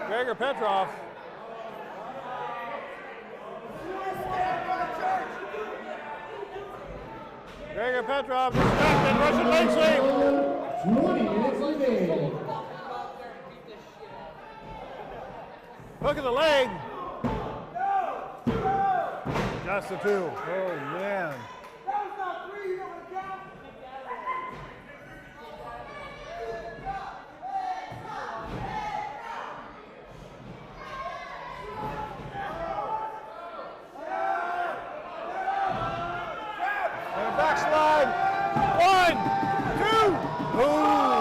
Gregor Petrov. Gregor Petrov distracted, Russian leg sweep. 20 minutes remaining. Hook of the leg. Just a 2. Oh, man. Backslide. 1, 2. Boom.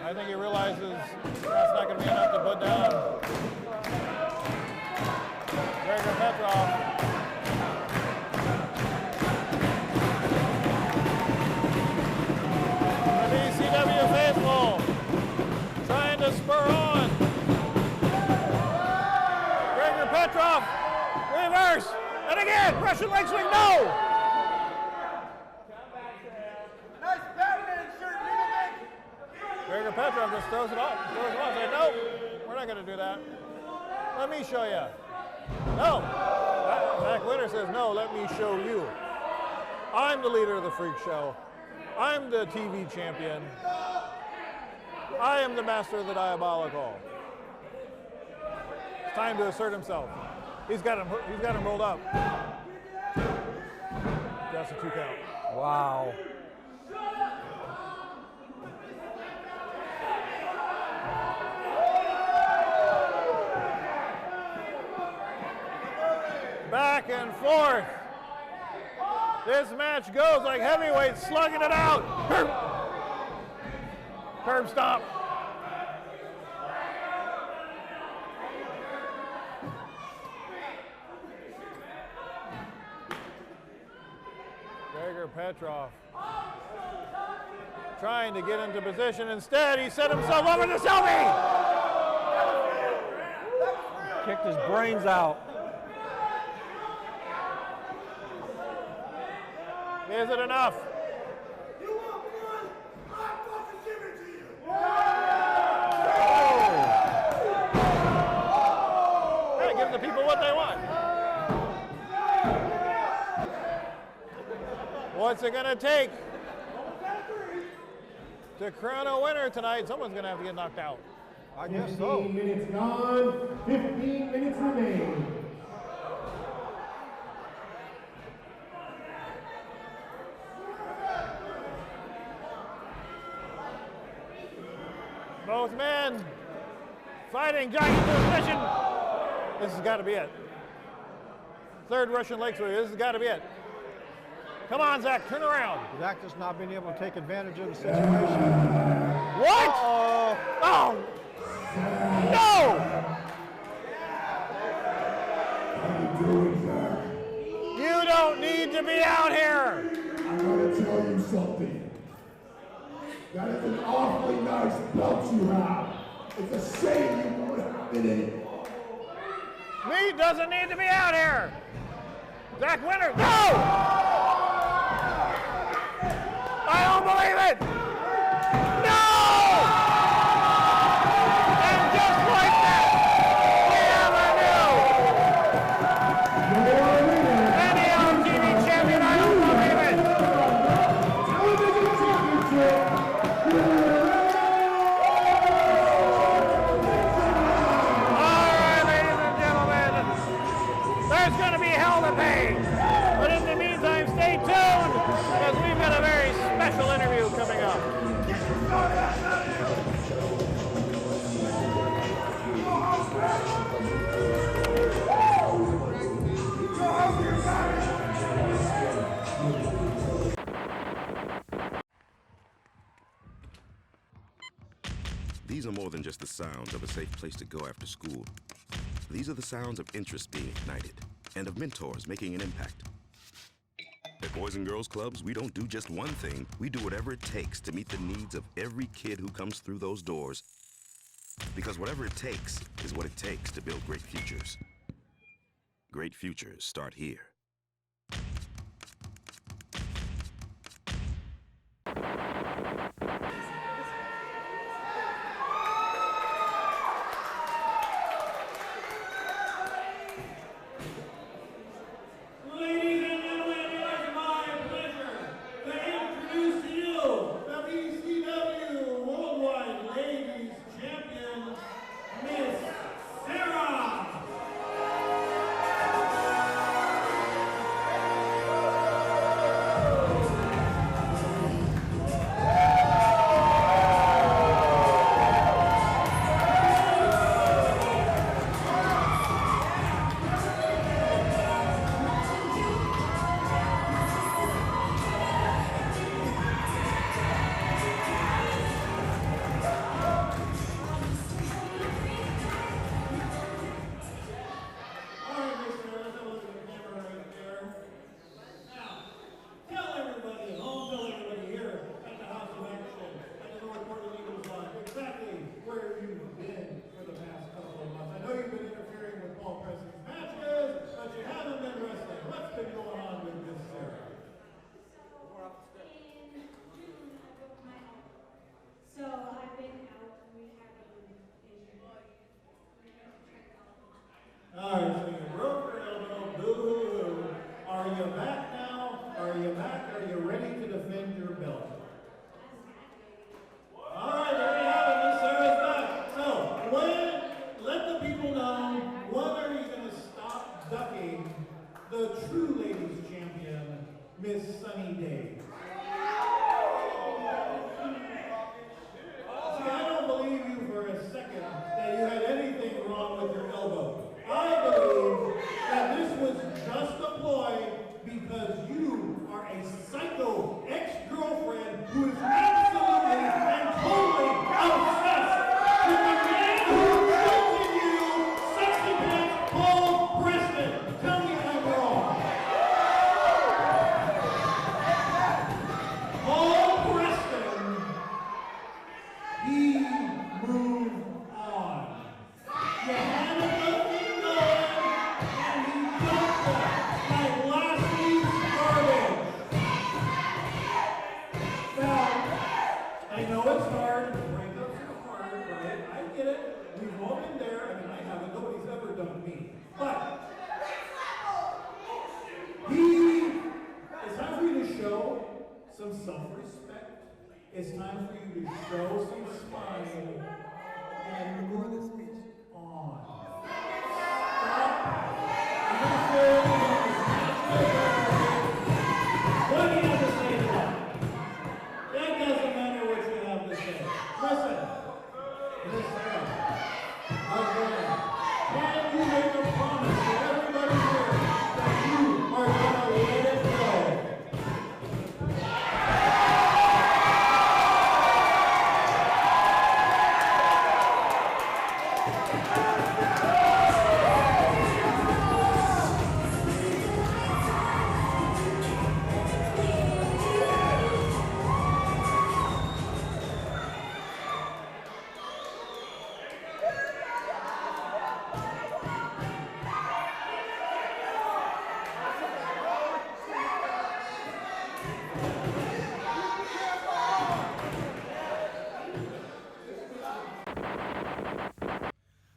I think he realizes that's not going to be enough to put down Gregor Petrov. The BCW faithful trying to spur on. Gregor Petrov, reverse. And again, Russian leg swing, no! Nice Batman shirt, Gregor Petrov just throws it off. Say, nope, we're not going to do that. Let me show you. No. Zack Winters says, no, let me show you. I'm the leader of the Freak Show. I'm the TV champion. I am the master of the diabolical. It's time to assert himself. He's got him rolled up. Just a 2 count. Wow. Back and forth. This match goes like heavyweights slugging it out. Curb stomp. Gregor Petrov trying to get into position. Instead, he set himself up for the selfie. Kicked his brains out. Is it enough? You want one? I'll fucking give it to you. Hey, give the people what they want. What's it going to take to crown a winner tonight? Someone's going to have to get knocked out. I guess so. 15 minutes gone, 15 minutes remain. Both men fighting, jockeying to position. This has got to be it. Third Russian leg sweep. This has got to be it. Come on, Zack, turn around. Zack just not being able to take advantage of the situation. What? Oh! No! You don't need to be out here. I'm going to tell you something. That is an awfully nice belt you have. It's a shame you won't have it anymore. Me doesn't need to be out here. Zack Winters, no! I don't believe it! No! And just like that, we have a new NEL TV champion. I don't believe it. Television championship. All right, ladies and gentlemen, there's going to be hell to pay. But in the meantime, stay tuned, because we've got a very special interview coming up. These are more than just the sounds of a safe place to go after school. These are the sounds of interest being ignited and of mentors making an impact. At Boys and Girls Clubs, we don't do just one thing. We do whatever it takes to meet the needs of every kid who comes through those doors. Because whatever it takes is what it takes to build great futures. Great futures start here. Ladies and gentlemen, it is my pleasure to introduce to you the BCW Worldwide Ladies Champion, Miss Sarah. All right, Miss Sarah, let's have a look at the camera right there. Now, tell everybody at home, tell everybody here at the House of Action, at the North Portland Eagles Line, exactly where you've been for the past couple of months. I know you've been interfering with Paul Preston's matches, but you haven't been wrestling. What's been going on with Miss Sarah? So I've been out rehabbing injured. All right, so you broke your elbow, boo-hoo-hoo. Are you back now? Are you back? Are you ready to defend your belt? All right, there you have it. Miss Sarah's back. So, let the people know, when are you going to stop ducking the true ladies champion, Miss Sunny Day? See, I don't believe you for a second that you had anything wrong with your elbow. I believe that this was just a ploy because you are a psycho ex-girlfriend who is absolutely and totally obsessed with the man who jilted you, sexy pants, Paul Preston. Tell me I'm wrong. Paul Preston, he moved on. You had nothing going, and he dumped it like last week's garbage. It's time for you to show some spine and move on. What do you have to say to that? That doesn't matter what you have to say. Listen. Can you make a promise to everybody here that you are going to let it go?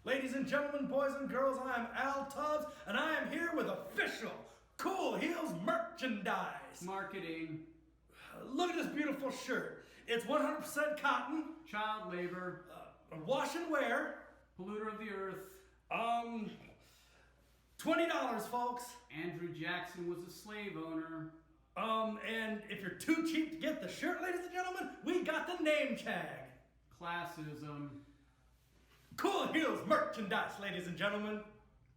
Ladies and gentlemen, boys and girls, I am Al Tubbs, and I am here with official Cool Heels merchandise. Marketing. Look at this beautiful shirt. It's 100% cotton. Child labor. Wash and wear. Polluter of the earth. $20, folks. Andrew Jackson was a slave owner. And if you're too cheap to get the shirt, ladies and gentlemen, we got the name tag. Classism. Cool Heels merchandise, ladies and gentlemen.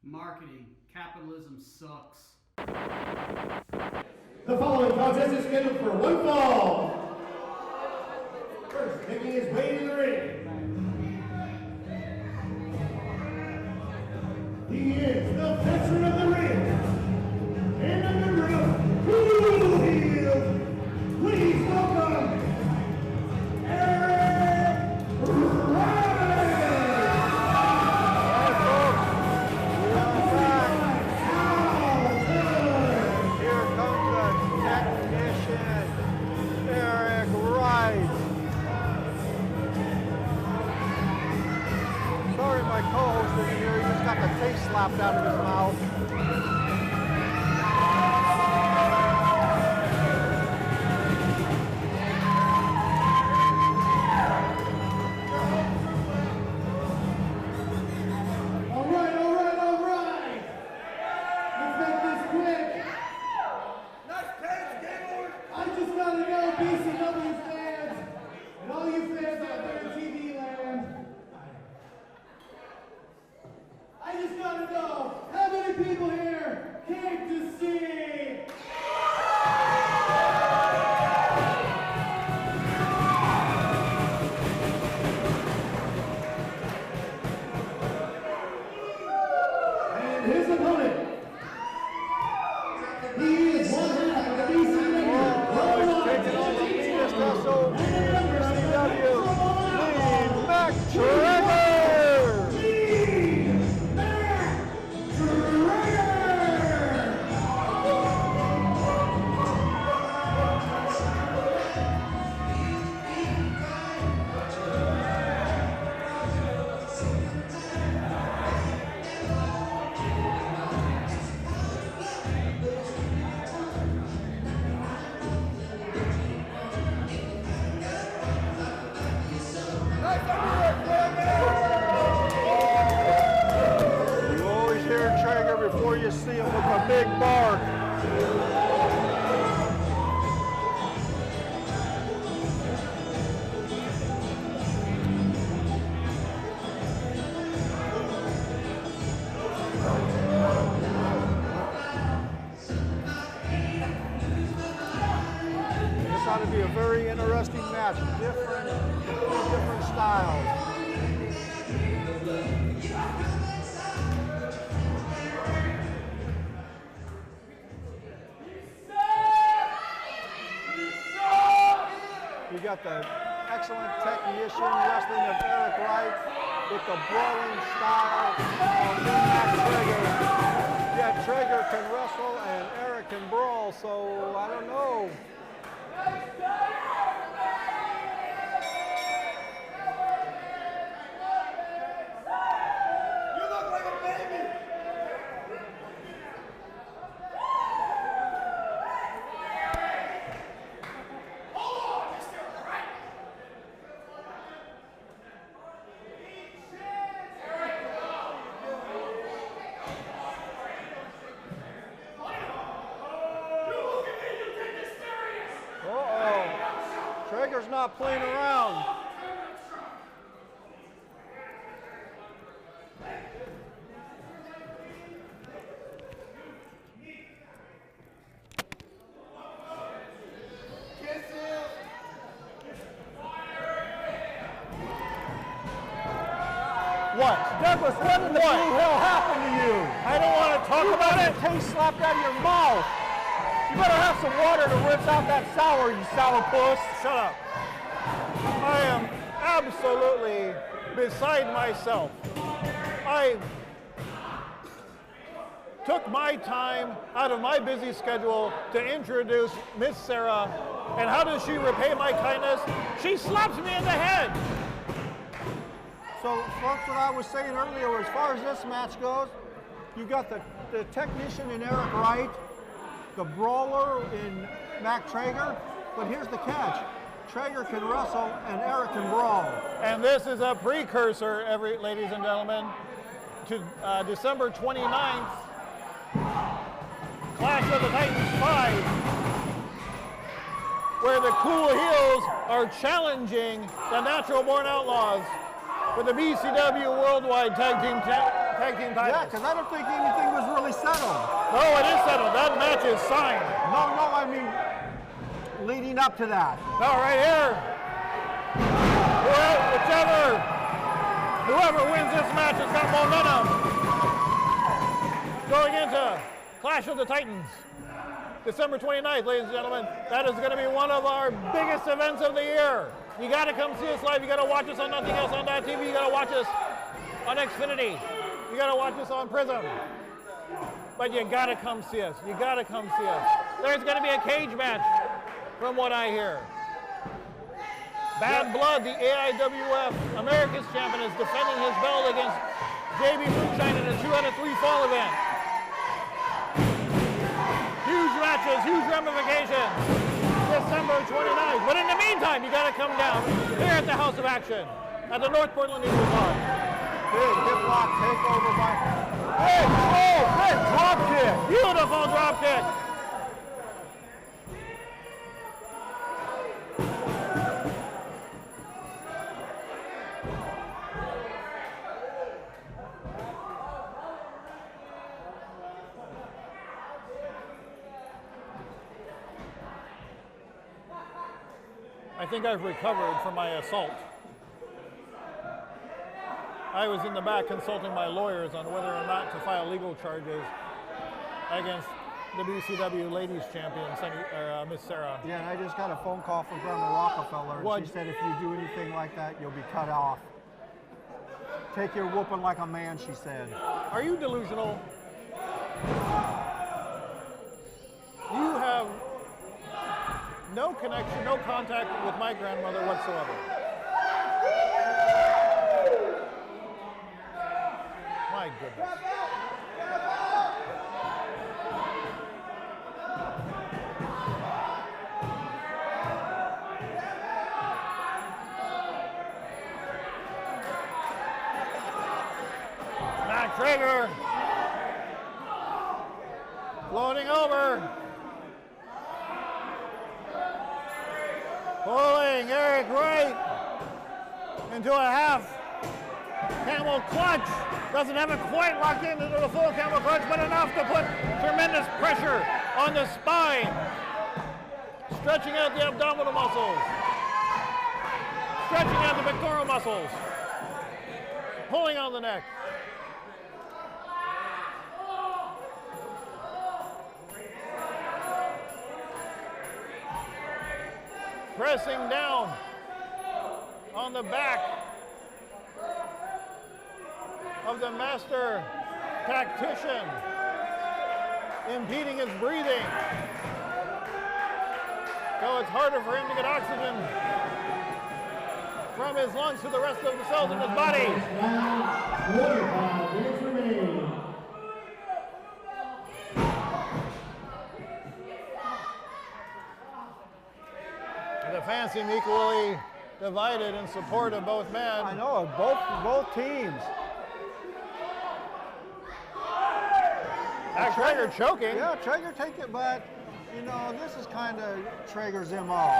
Marketing. Capitalism sucks. The following contest is scheduled for one fall. First, making his way to the ring. He is the veteran of the ring. And a member of Cool Heels. Please welcome Eric Wright. Sorry, my co-host isn't here. He just got the taste slapped out of his mouth. All right. Let's make this quick. Nice pants, Gregor. I just gotta know, BCW fans, and all you fans out there in TV land, I just gotta know, how many people here came to see? And his opponent, he is one half of the BCW Worldwide Trager! Before you see him with a big bark. This ought to be a very interesting match. Different styles. You got the excellent technician wrestling of Eric Wright with the brawling style of Trager. Yeah, Trager can wrestle and Eric can brawl, so I don't know. You look like a baby. not playing around. What? Douglas, what in the blue hell happened to you? I don't want to talk about it. Taste slapped out of your mouth. You better have some water to rinse out that sour, you sourpuss. Shut up. I am absolutely beside myself. I took my time out of my busy schedule to introduce Miss Sarah, and how does she repay my kindness? She slaps me in the head. So, folks, what I was saying earlier, as far as this match goes, you got the technician in Eric Wright, the brawler in Mac Trager, but here's the catch. Trager can wrestle and Eric can brawl. And this is a precursor, ladies and gentlemen, to December 29th, Clash of the Titans 5, where the Cool Heels are challenging the Natural Born Outlaws for the BCW Worldwide Tag Team titles. Yeah, because I don't think anything was really settled. No, it is settled. That match is signed. No, I mean, leading up to that. No, right here. Whoever wins this match has got momentum going into Clash of the Titans. December 29th, ladies and gentlemen. That is going to be one of our biggest events of the year. You got to come see us live. You got to watch us on Nothing Else on .TV. You got to watch us on Xfinity. You got to watch us on Prism. But you got to come see us. You got to come see us. There's going to be a cage match, from what I hear. Bad Blood, the AIWF America's champion, is defending his belt against JB Moonshine in a 2-out-of-3 fall event. Huge matches, huge ramifications. December 29th. But in the meantime, you got to come down here at the House of Action at the North Portland Eagles Lodge. Big hip lock takeover by. Hey, good drop kick. Beautiful drop kick. I think I've recovered from my assault. I was in the back consulting my lawyers on whether or not to file legal charges against the BCW Ladies Champion, Miss Sarah. Yeah, and I just got a phone call from Grandma Rockefeller, and What? she said if you do anything like that, you'll be cut off. Take your whooping like a man, she said. Are you delusional? You have no connection, no contact with my grandmother whatsoever. My goodness. Mac Trager floating over. Pulling Eric Wright into a half camel clutch. Doesn't have it quite locked into the full camel clutch, but enough to put tremendous pressure on the spine. Stretching out the abdominal muscles. Stretching out the pectoral muscles. Pulling on the neck. Pressing down on the back of the master tactician, impeding his breathing. So it's harder for him to get oxygen from his lungs to the rest of the cells in his body. The fans seem equally divided in support of both men. I know, both teams. Trager choking. Yeah, Trager take it, but you know, this is kind of Trager's MO.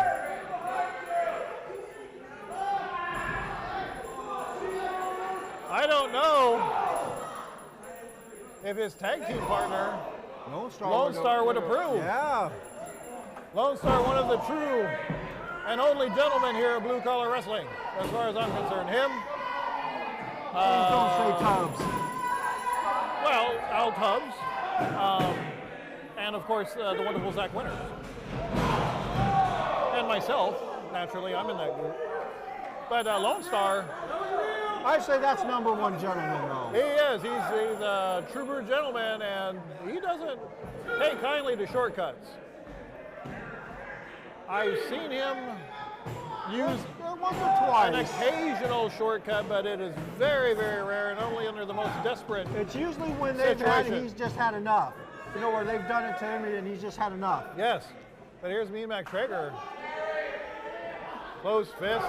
I don't know if his tag team partner, Lone Star, would approve. Yeah. Lone Star, one of the true and only gentlemen here at Blue Collar Wrestling, as far as I'm concerned. Him. Don't say Tubbs. Well, Al Tubbs. And of course, the wonderful Zack Winters. And myself, naturally, I'm in that group. But Lone Star. I say that's number one gentleman, though. He is. He's a true blue gentleman, and he doesn't take kindly to shortcuts. I've seen him use once or twice. An occasional shortcut, but it is very, very rare, and only under the most desperate It's usually when they've had it, he's just had enough. You know, where they've done it to him, and he's just had enough. Yes. But here's Mean Mac Trager. Closed fist.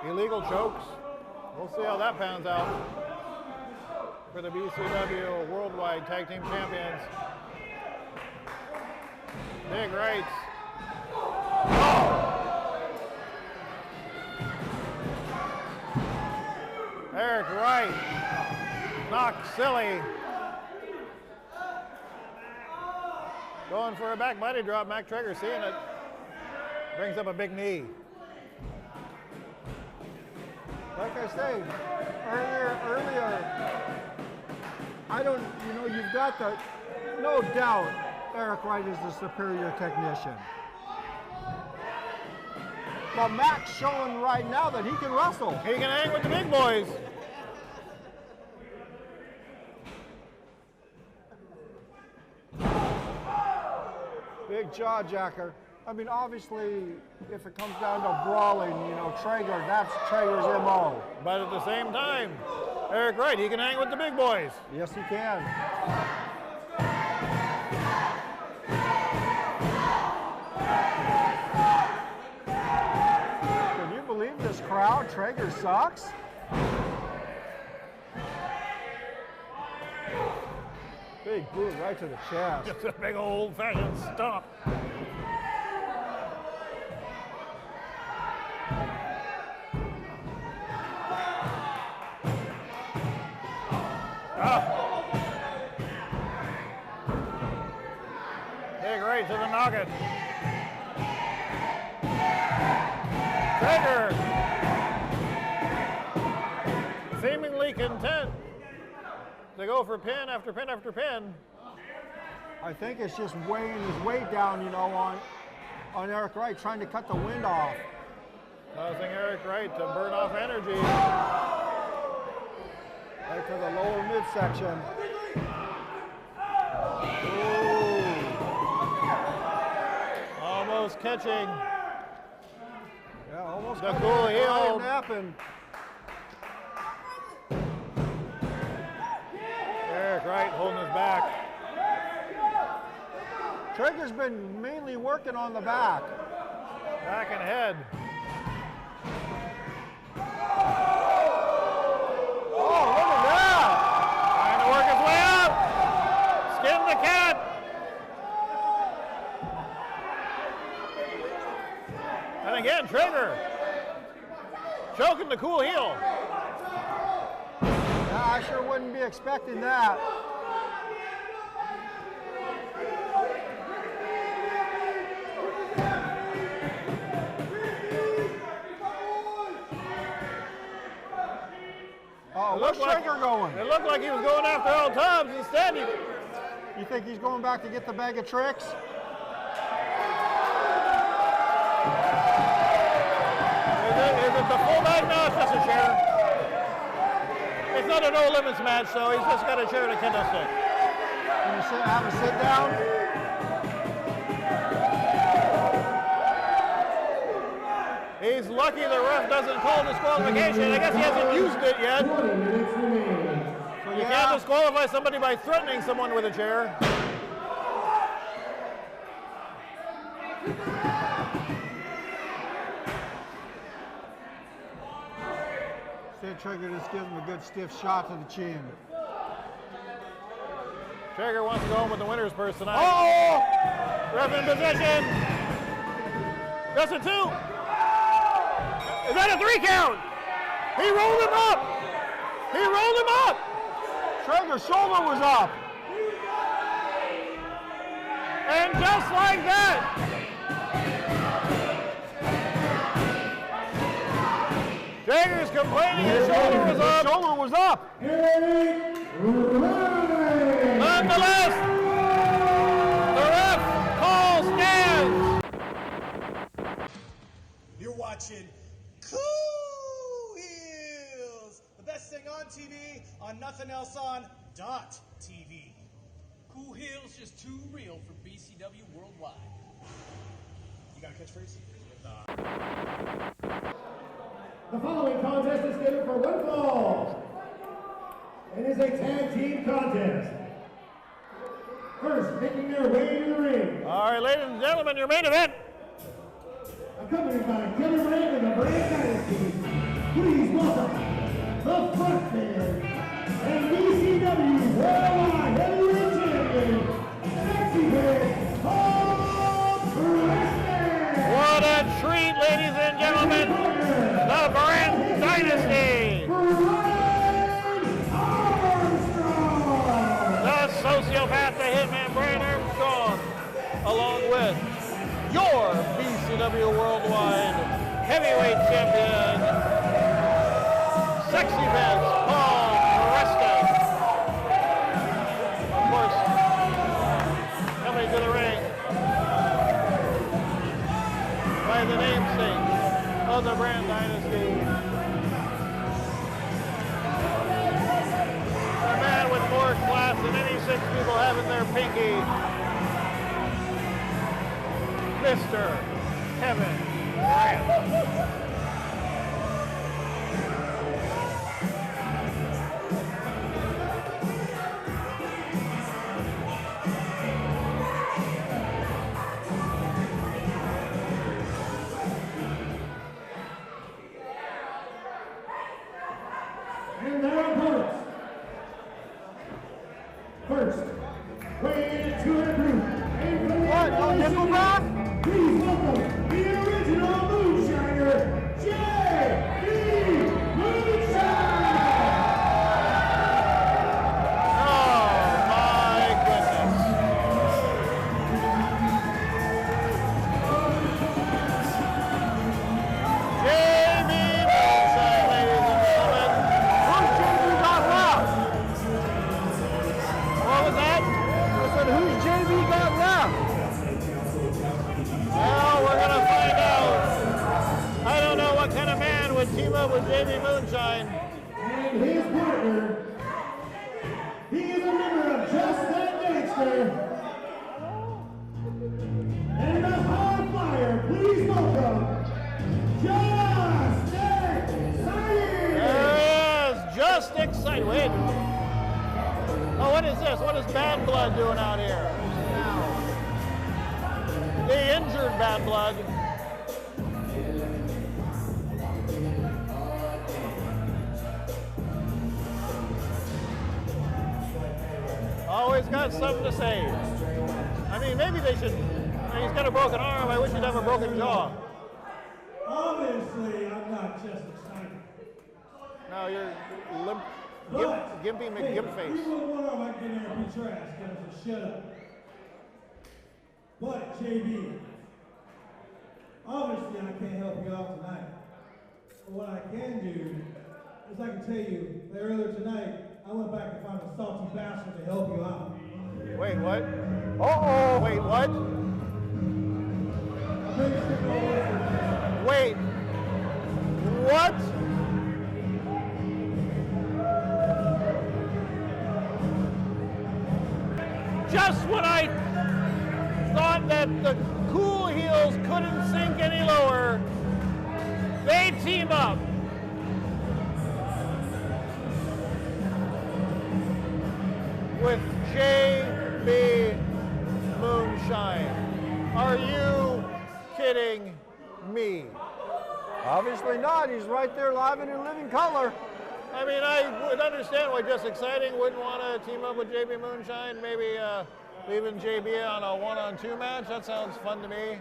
Illegal chokes. We'll see how that pans out for the BCW Worldwide Tag Team Champions. Big rights. Eric Wright. Knocked silly. Going for a back body drop. Mac Trager seeing it. Brings up a big knee. Like I say, earlier, I don't, you know, you've got the, no doubt, Eric Wright is the superior technician. But Mac's showing right now that he can wrestle. He can hang with the big boys. Big jaw jacker. I mean, obviously, if it comes down to brawling, you know, Trager, that's Trager's MO. But at the same time, Eric Wright, he can hang with the big boys. Yes, he can. Can you believe this crowd? Trager sucks. Big boot right to the chest. Just a big old-fashioned stomp. Big right to the noggin. Trager seemingly content to go for pin after pin after pin. I think it's just weighing his weight down, you know, on Eric Wright, trying to cut the wind off. Causing Eric Wright to burn off energy. Right to the lower midsection. Almost catching. Yeah, almost the cool heel. Napping. Eric Wright holding his back. Trager's been mainly working on the back. Back and head. Oh, look at that! Trying to work his way up. Skin the cat. And again, Trager choking the cool heel. Yeah, I sure wouldn't be expecting that. Oh, where's Trager going? It looked like he was going after Al Tubbs. Instead, you think he's going back to get the bag of tricks? Is it the full bag? No, it's just a chair. It's not a no limits match, so he's just got a chair and a kendo stick. Can you have a sit down? He's lucky the ref doesn't call disqualification. I guess he hasn't used it yet. So you can't disqualify somebody by threatening someone with a chair. Trager just gives him a good stiff shot to the chin. Trager wants to go home with the winner's purse tonight. Oh! Ref in position. That's a 2. Is that a 3 count? He rolled him up. He rolled him up. Trager's shoulder was up. And just like that, Trager's complaining his shoulder was up. His shoulder was up. Nonetheless, the ref call stands. You're watching Cool Heels, the best thing on TV, on nothing else on .tv. Cool Heels just too real for BCW Worldwide. You got a catchphrase? The following contest is scheduled for one fall. It is a tag team contest. First, making their way to the ring. All right, ladies and gentlemen, your main event. Accompanied by Kevin Brandt of the Brandt Dynasty. Please welcome the frontman and BCW Worldwide Heavyweight Champion, Sexy Man, Preston. What a treat, ladies and gentlemen. The Brandt Dynasty. The sociopath, the hitman, Brandt Armstrong, along with your BCW Worldwide Heavyweight Champion, Sexy Man's Preston. Of course, coming to the ring by the namesake of the Brandt Dynasty. A man with more class than any 6 people have in their pinky. Mr. Kevin Brandt. And their opponents. First, weighing in at 200 proof. What? No Nickelback? Please welcome the original Moonshiner, J.B. Moonshine! Oh my goodness. J.B. Moonshine, ladies and gentlemen. Who's JB got left? What was that? I said, who's JB got left? Well, we're going to find out. I don't know what kind of man would team up with J.B. Moonshine. And his partner, he is a member of Just That Gangster. And the high flyer, please welcome Just Excited! There he is, just excited. Wait. Oh, what is this? What is Bad Blood doing out here? The injured Bad Blood. Always got something to say. I mean, maybe they should. He's got a broken arm. I wish he'd have a broken jaw. Obviously, I'm not just excited. No, you're limp, gimpy Hey, McGimpface. you wouldn't want to like get in there and be trash, so shut up. But, JB, obviously I can't help you out tonight. But what I can do is I can tell you that earlier tonight, I went back and found a salty bastard to help you out. Wait, what? Uh-oh. Wait, what? Wait. What? Just when I thought that the Cool Heels couldn't sink any lower, they team up. With J.B. Moonshine. Are you kidding me? Obviously not. He's right there live and in living color. I mean, I would understand why Just Exciting wouldn't want to team up with J.B. Moonshine. Maybe leaving J.B. on a 1-on-2 match. That sounds fun to me.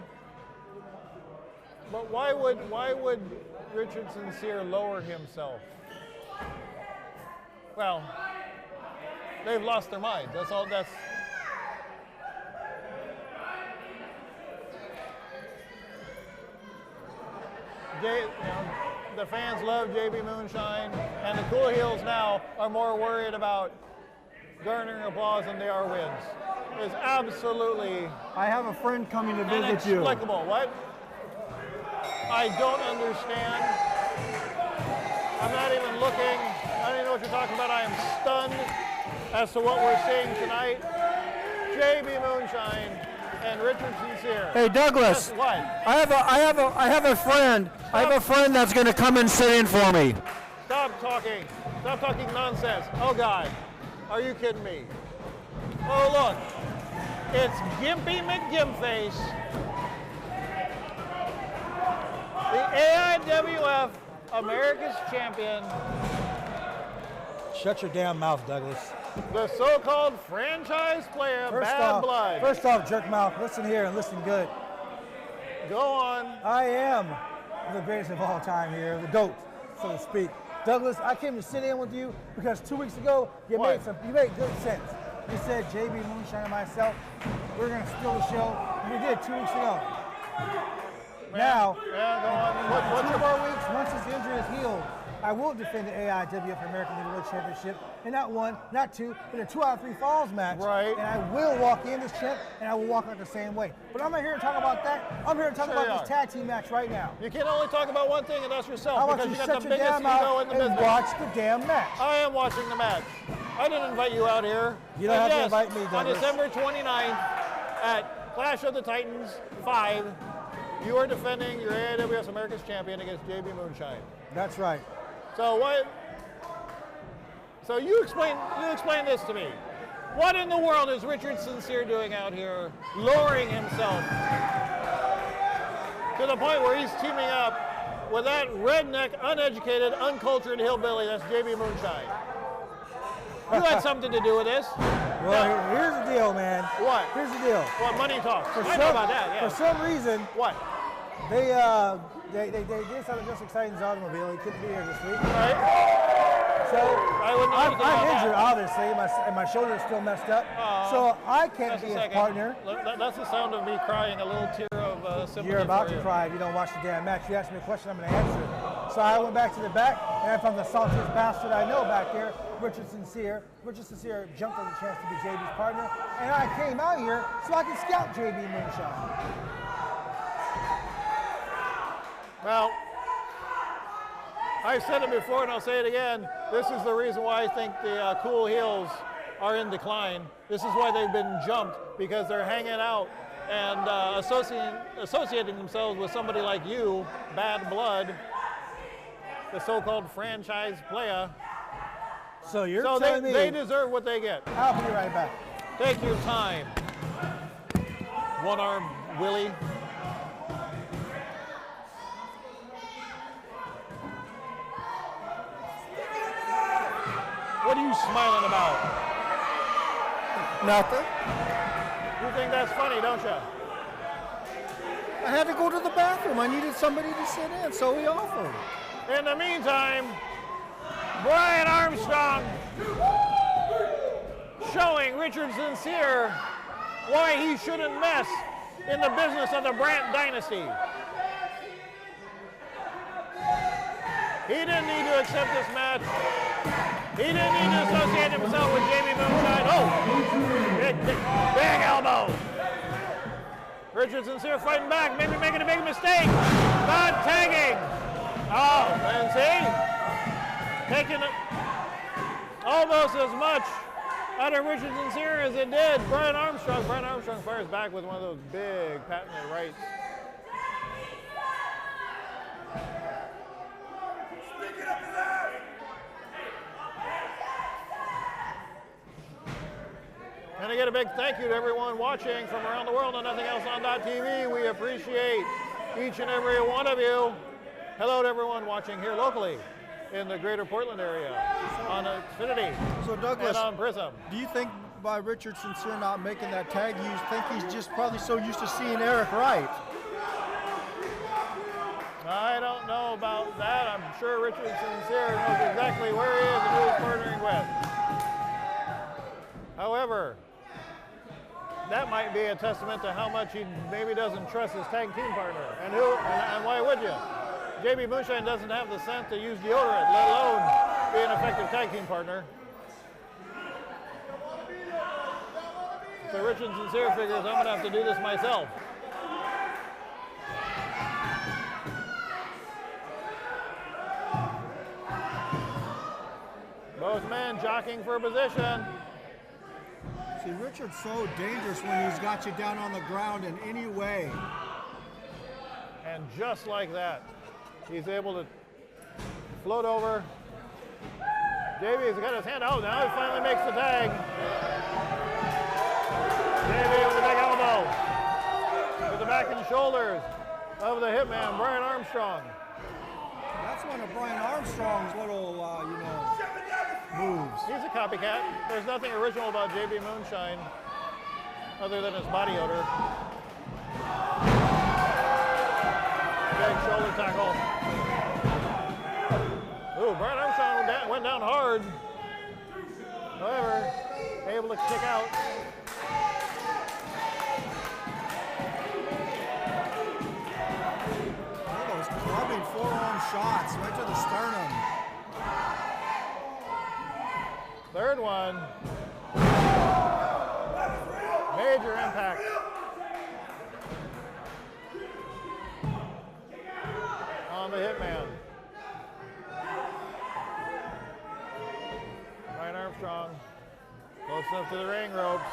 But why would Richard SynCyr lower himself? Well, they've lost their mind. That's all. The fans love JB Moonshine, and the Cool Heels now are more worried about garnering applause than they are wins. It's absolutely. I have a friend coming to visit you. Inexplicable. What? I don't understand. I'm not even looking. I don't even know what you're talking about. I am stunned as to what we're seeing tonight. JB Moonshine and Richard SynCyr. Hey Douglas, What? I have a friend. I have a friend that's going to come and sit in for me. Stop talking. Stop talking nonsense. Oh God, are you kidding me? Oh look, it's Gimpy McGimpface, the AIWF America's Champion. Shut your damn mouth, Douglas. The so-called franchise player, Bad Blood. First off, jerk mouth, listen here and listen good. Go on. I am the greatest of all time here, the GOAT, so to speak. Douglas, I came to sit in with you because 2 weeks ago you made good sense. You said JB Moonshine and myself, we're going to steal the show. We did 2 weeks ago. Now, in 2 more weeks, once his injury is healed, I will defend the AIWF American Heavyweight Championship in not 1, not 2, but a 2 out of 3 falls match. Right. And I will walk in this champ, and I will walk out the same way. But I'm not here to talk about that. I'm here to talk about this tag team match right now. You can only talk about one thing, and that's yourself. I want because you you to got shut the your biggest damn ego mouth in the and business. watch the damn match. I am watching the match. I didn't invite you out here. You don't have to invite me, On Douglas. December 29th at Clash of the Titans 5, you are defending your AIWF America's Champion against JB Moonshine. That's right. So what? So you explain this to me. What in the world is Richard SynCyr doing out here, lowering himself to the point where he's teaming up with that redneck, uneducated, uncultured hillbilly that's JB Moonshine? You had something to do with this. Well, here's the deal, man. What? Here's the deal. What, money talks? I know about that, yeah. For some reason, what? They did something just exciting in his automobile. He couldn't be here this week. Right. So I'm injured, that. obviously, and my shoulder is still messed up. So I can't be his partner. That's the sound of me crying a little tear of sympathy. You're about for to you. cry if you don't watch the damn match. You asked me a question, I'm going to answer it. So I went back to the back, and I found the saltiest bastard I know back here, Richard SynCyr. Richard SynCyr jumped on the chance to be JB's partner, and I came out here so I could scout JB Moonshine. Well, I've said it before and I'll say it again. This is the reason why I think the Cool Heels are in decline. This is why they've been jumped, because they're hanging out and associating themselves with somebody like you, Bad Blood, the so-called franchise player. So you're telling me they deserve what they get. I'll be right back. Take your time. One-armed Willie. What are you smiling about? Nothing. You think that's funny, don't you? I had to go to the bathroom. I needed somebody to sit in, so he offered. In the meantime, Brian Armstrong showing Richard SynCyr why he shouldn't mess in the business of the Brandt Dynasty. He didn't need to accept this match. He didn't need to associate himself with JB Moonshine. Oh, big elbow. Richard SynCyr fighting back, maybe making a big mistake. Not tagging. Oh, and see? Taking almost as much out of Richard SynCyr as it did Brian Armstrong. Brian Armstrong fires back with one of those big patented rights. And again, a big thank you to everyone watching from around the world on NothingElseOn.tv. We appreciate each and every one of you. Hello to everyone watching here locally in the greater Portland area on Xfinity So Douglas, and on Prism. do you think by Richard SynCyr not making that tag, you think he's just probably so used to seeing Eric Wright? I don't know about that. I'm sure Richard SynCyr knows exactly where he is and who he's partnering with. However, that might be a testament to how much he maybe doesn't trust his tag team partner. And why would you? JB Moonshine doesn't have the scent to use deodorant, let alone be an effective tag team partner. So Richard SynCyr figures, I'm going to have to do this myself. Both men jockeying for position. See, Richard's so dangerous when he's got you down on the ground in any way. And just like that, he's able to float over. JB's got his hand out. Now he finally makes the tag. JB with the big elbow. With the back and shoulders of the hitman, Brian Armstrong. That's one of Brian Armstrong's little, moves. He's a copycat. There's nothing original about JB Moonshine other than his body odor. Big shoulder tackle. Ooh, Brian Armstrong went down hard. However, able to kick out. Look at those clubbing forearm shots right to the sternum. Third one. Major impact. On the hitman. Brian Armstrong close enough to the ring ropes.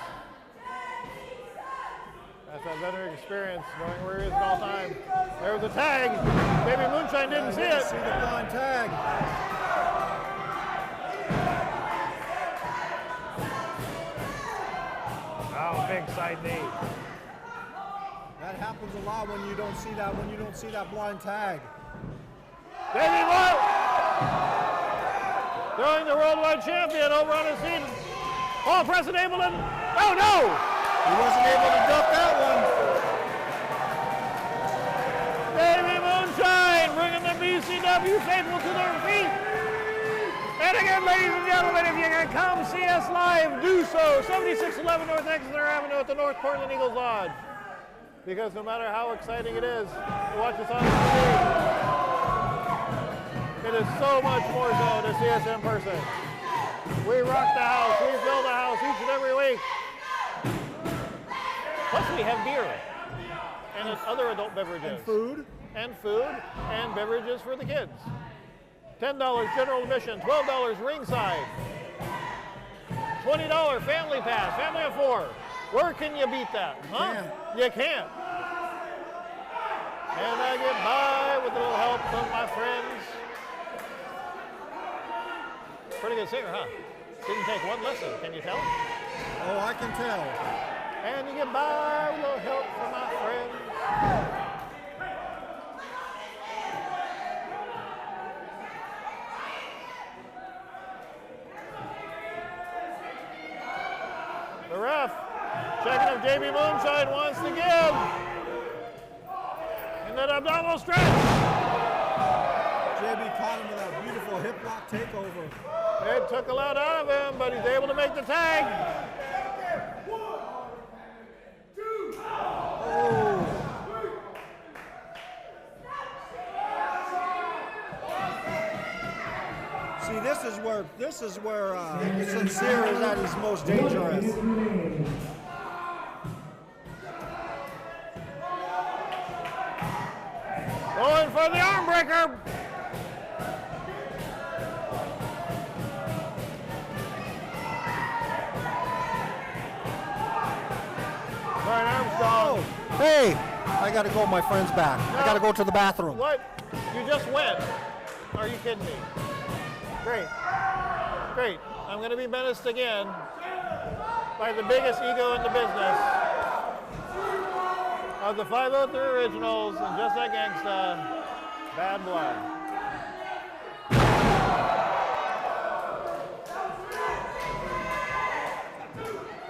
That's that veteran experience, knowing where he is at all time. There's the tag. Maybe Moonshine didn't see it. See the blind tag. Oh, big side knee. That happens a lot when you don't see that blind tag. Davey Moore throwing the worldwide champion over on his feet. Oh, Preston able to. Oh no! He wasn't able to duck that one. Davey Moonshine bringing the BCW faithful to their feet. And again, ladies and gentlemen, if you can come see us live, do so. 7611 North Exeter Avenue at the North Portland Eagles Lodge. Because no matter how exciting it is to watch us on TV, it is so much more so to see us in person. We rock the house, we fill the house each and every week. Plus we have beer and other adult beverages. And food. And food and beverages for the kids. $10 general admission, $12 ringside, $20 family pass, family of 4. Where can you beat that? Huh? You can't. And I get by with a little help from my friends. Pretty good singer, huh? Didn't take one lesson, can you tell? Oh, I can tell. And you get by with a little help from my friends. The ref checking if JB Moonshine wants to give. And that abdominal stretch. JB caught him with that beautiful hip lock takeover. It took a lot out of him, but he's able to make the tag. 1, 2. Oh. See, this is where SynCyr is at his most dangerous. Going for the arm breaker. Brian Armstrong. Hey, I gotta go. My friend's back. I gotta go to the bathroom. What? You just went. Are you kidding me? Great. Great. I'm going to be menaced again by the biggest ego in the business of the 503 Originals and Just That Gangsta, Bad Blood.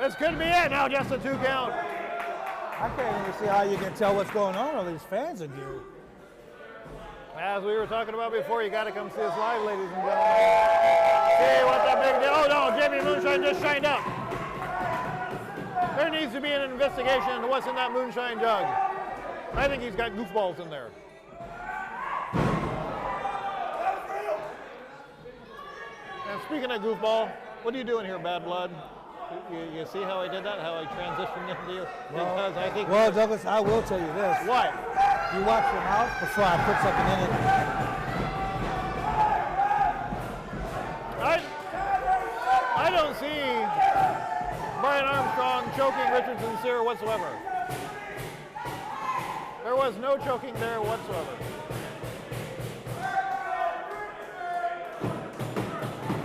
This could be it now, just a 2 count. I can't even see how you can tell what's going on with these fans in here. As we were talking about before, you got to come see us live, ladies and gentlemen. See what the big deal. Oh no, JB Moonshine just shined up. There needs to be an investigation into what's in that moonshine jug. I think he's got goofballs in there. And speaking of goofball, what are you doing here, Bad Blood? You see how I did that? How I transitioned into you? Because I think. Well, Douglas, I will tell you this. What? You watch your mouth before I put something in it. I don't see Brian Armstrong choking Richard SynCyr whatsoever. There was no choking there whatsoever.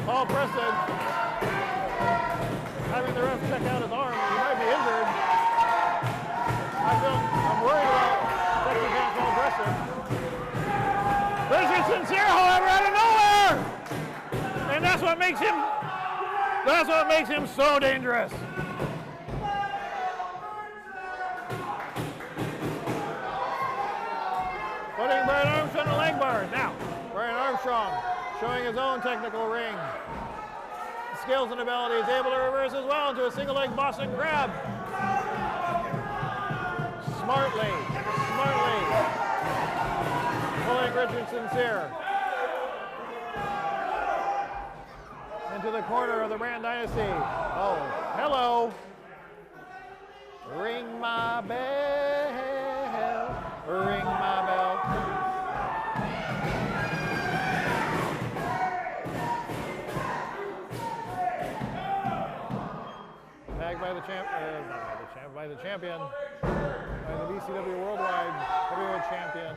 Paul Preston having the ref check out his arm. He might be injured. I'm worried about Texas against Paul Preston. Richard SynCyr, however, out of nowhere! And that's what makes him so dangerous. Putting Brian Armstrong in a leg bar. Now, Brian Armstrong showing his own technical ring. Skills and abilities, able to reverse as well into a single leg Boston Crab. Smartly pulling Richard SynCyr into the corner of the Brandt Dynasty. Oh, hello. Ring my bell, ring my bell. Tagged by the by the champion, by the BCW Worldwide Heavyweight Champion,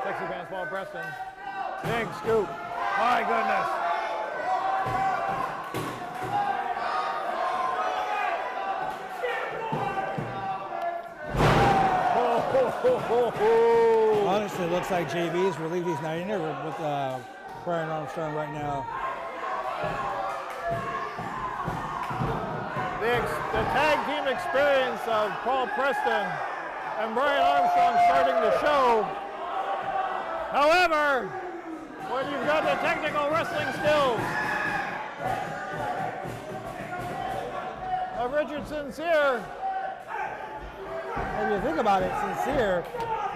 Texas Advanced Paul Preston. Big scoop. My goodness. Honestly, it looks like JB's relieved he's not in there with Brian Armstrong right now. The tag team experience of Paul Preston and Brian Armstrong starting to show. However, when you've got the technical wrestling skills of Richard SynCyr, if you think about it, SynCyr,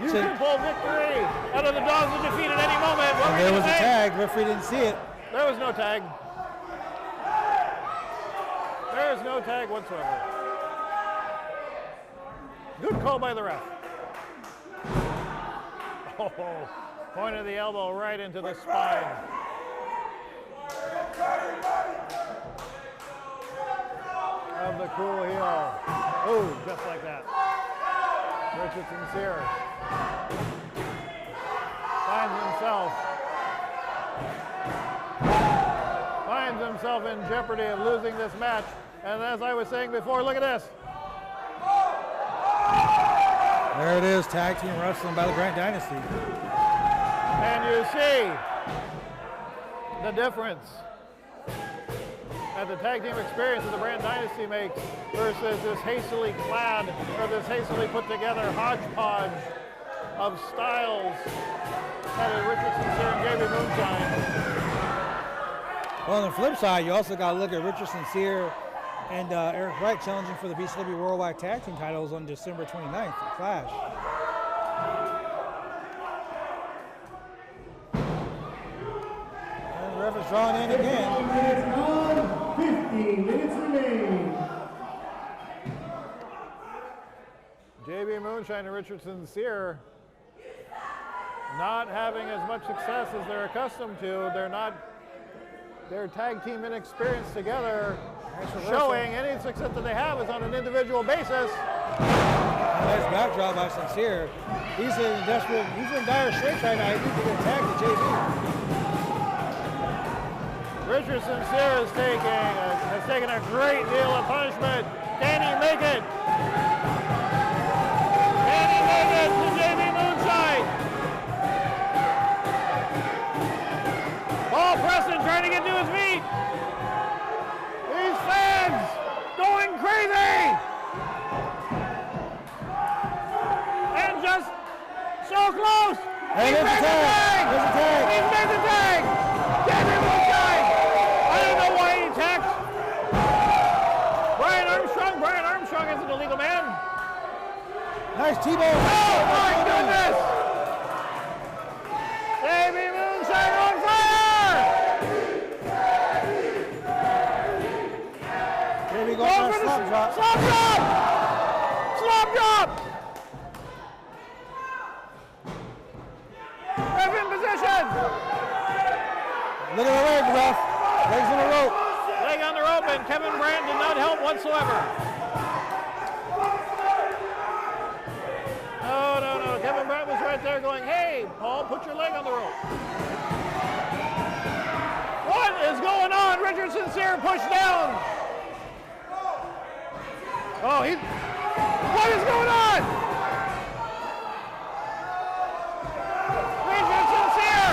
you can pull victory out of the dogs of defeat at any moment. And there was a tag. Referee didn't see it. There was no tag. There is no tag whatsoever. Good call by the ref. Oh, point of the elbow right into the spine. Of the cool heel. Oh, just like that. Richard SynCyr finds himself in jeopardy of losing this match. And as I was saying before, look at this. There it is, tag team wrestling by the Brandt Dynasty. And you see the difference that the tag team experience of the Brandt Dynasty makes versus this hastily clad or this hastily put together hodgepodge of styles that is Richard SynCyr and JB Moonshine. Well, on the flip side, you also got to look at Richard SynCyr and Eric Wright challenging for the BCW Worldwide Tag Team titles on December 29th at Clash. And the ref is drawn in again. 15 minutes remain. JB Moonshine and Richard SynCyr not having as much success as they're accustomed to. Their tag team inexperience together showing any success that they have is on an individual basis. Nice backdrop by SynCyr. He's in dire straits right now. He needs to get tagged to JB. Richard SynCyr has taken a great deal of punishment. Can he make it? Can he make it to JB Moonshine? Paul Preston trying to get to his feet. These fans going crazy. And just so so close. And there's a tag. There's a tag. He's made the tag. JB Moonshine. I don't know why he attacked. Brian Armstrong is an illegal man. Nice T-bone. Oh my goodness. JB Moonshine on fire. Here we go for a slap drop. Slap drop. Slap drop. Ref in position. Look at the leg, ref. Legs on the rope. Leg on the rope, and Kevin Brandt did not help whatsoever. No. Kevin Brandt was right there going, hey, Paul, put your leg on the rope. What is going on? Richard SynCyr pushed down. Oh, what is going on? Richard SynCyr.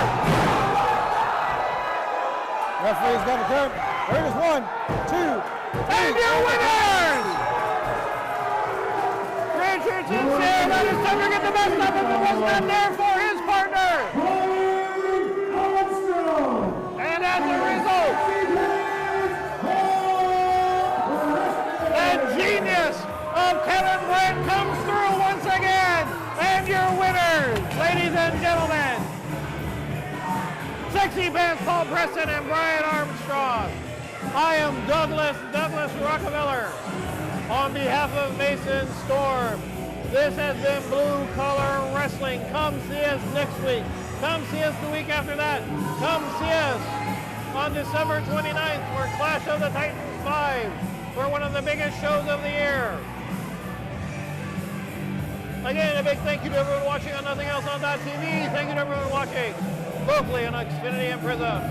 Referee's got the count. There it is. 1, 2, 3. And your winners! Richard SynCyr, let his temper get the best of him, and was not there for his partner. Armstrong. And as a result, the genius of Kevin Brandt comes through once again. And your winners, ladies and gentlemen, Sexy Pants Paul Preston and Brian Armstrong. I am Douglas Rockefeller. On behalf of Mason Storm, this has been Blue Collar Wrestling. Come see us next week. Come see us the week after that. Come see us on December 29th for Clash of the Titans 5, for one of the biggest shows of the year. Again, a big thank you to everyone watching on Nothing Else on .tv. Thank you to everyone watching locally on Xfinity and Prism.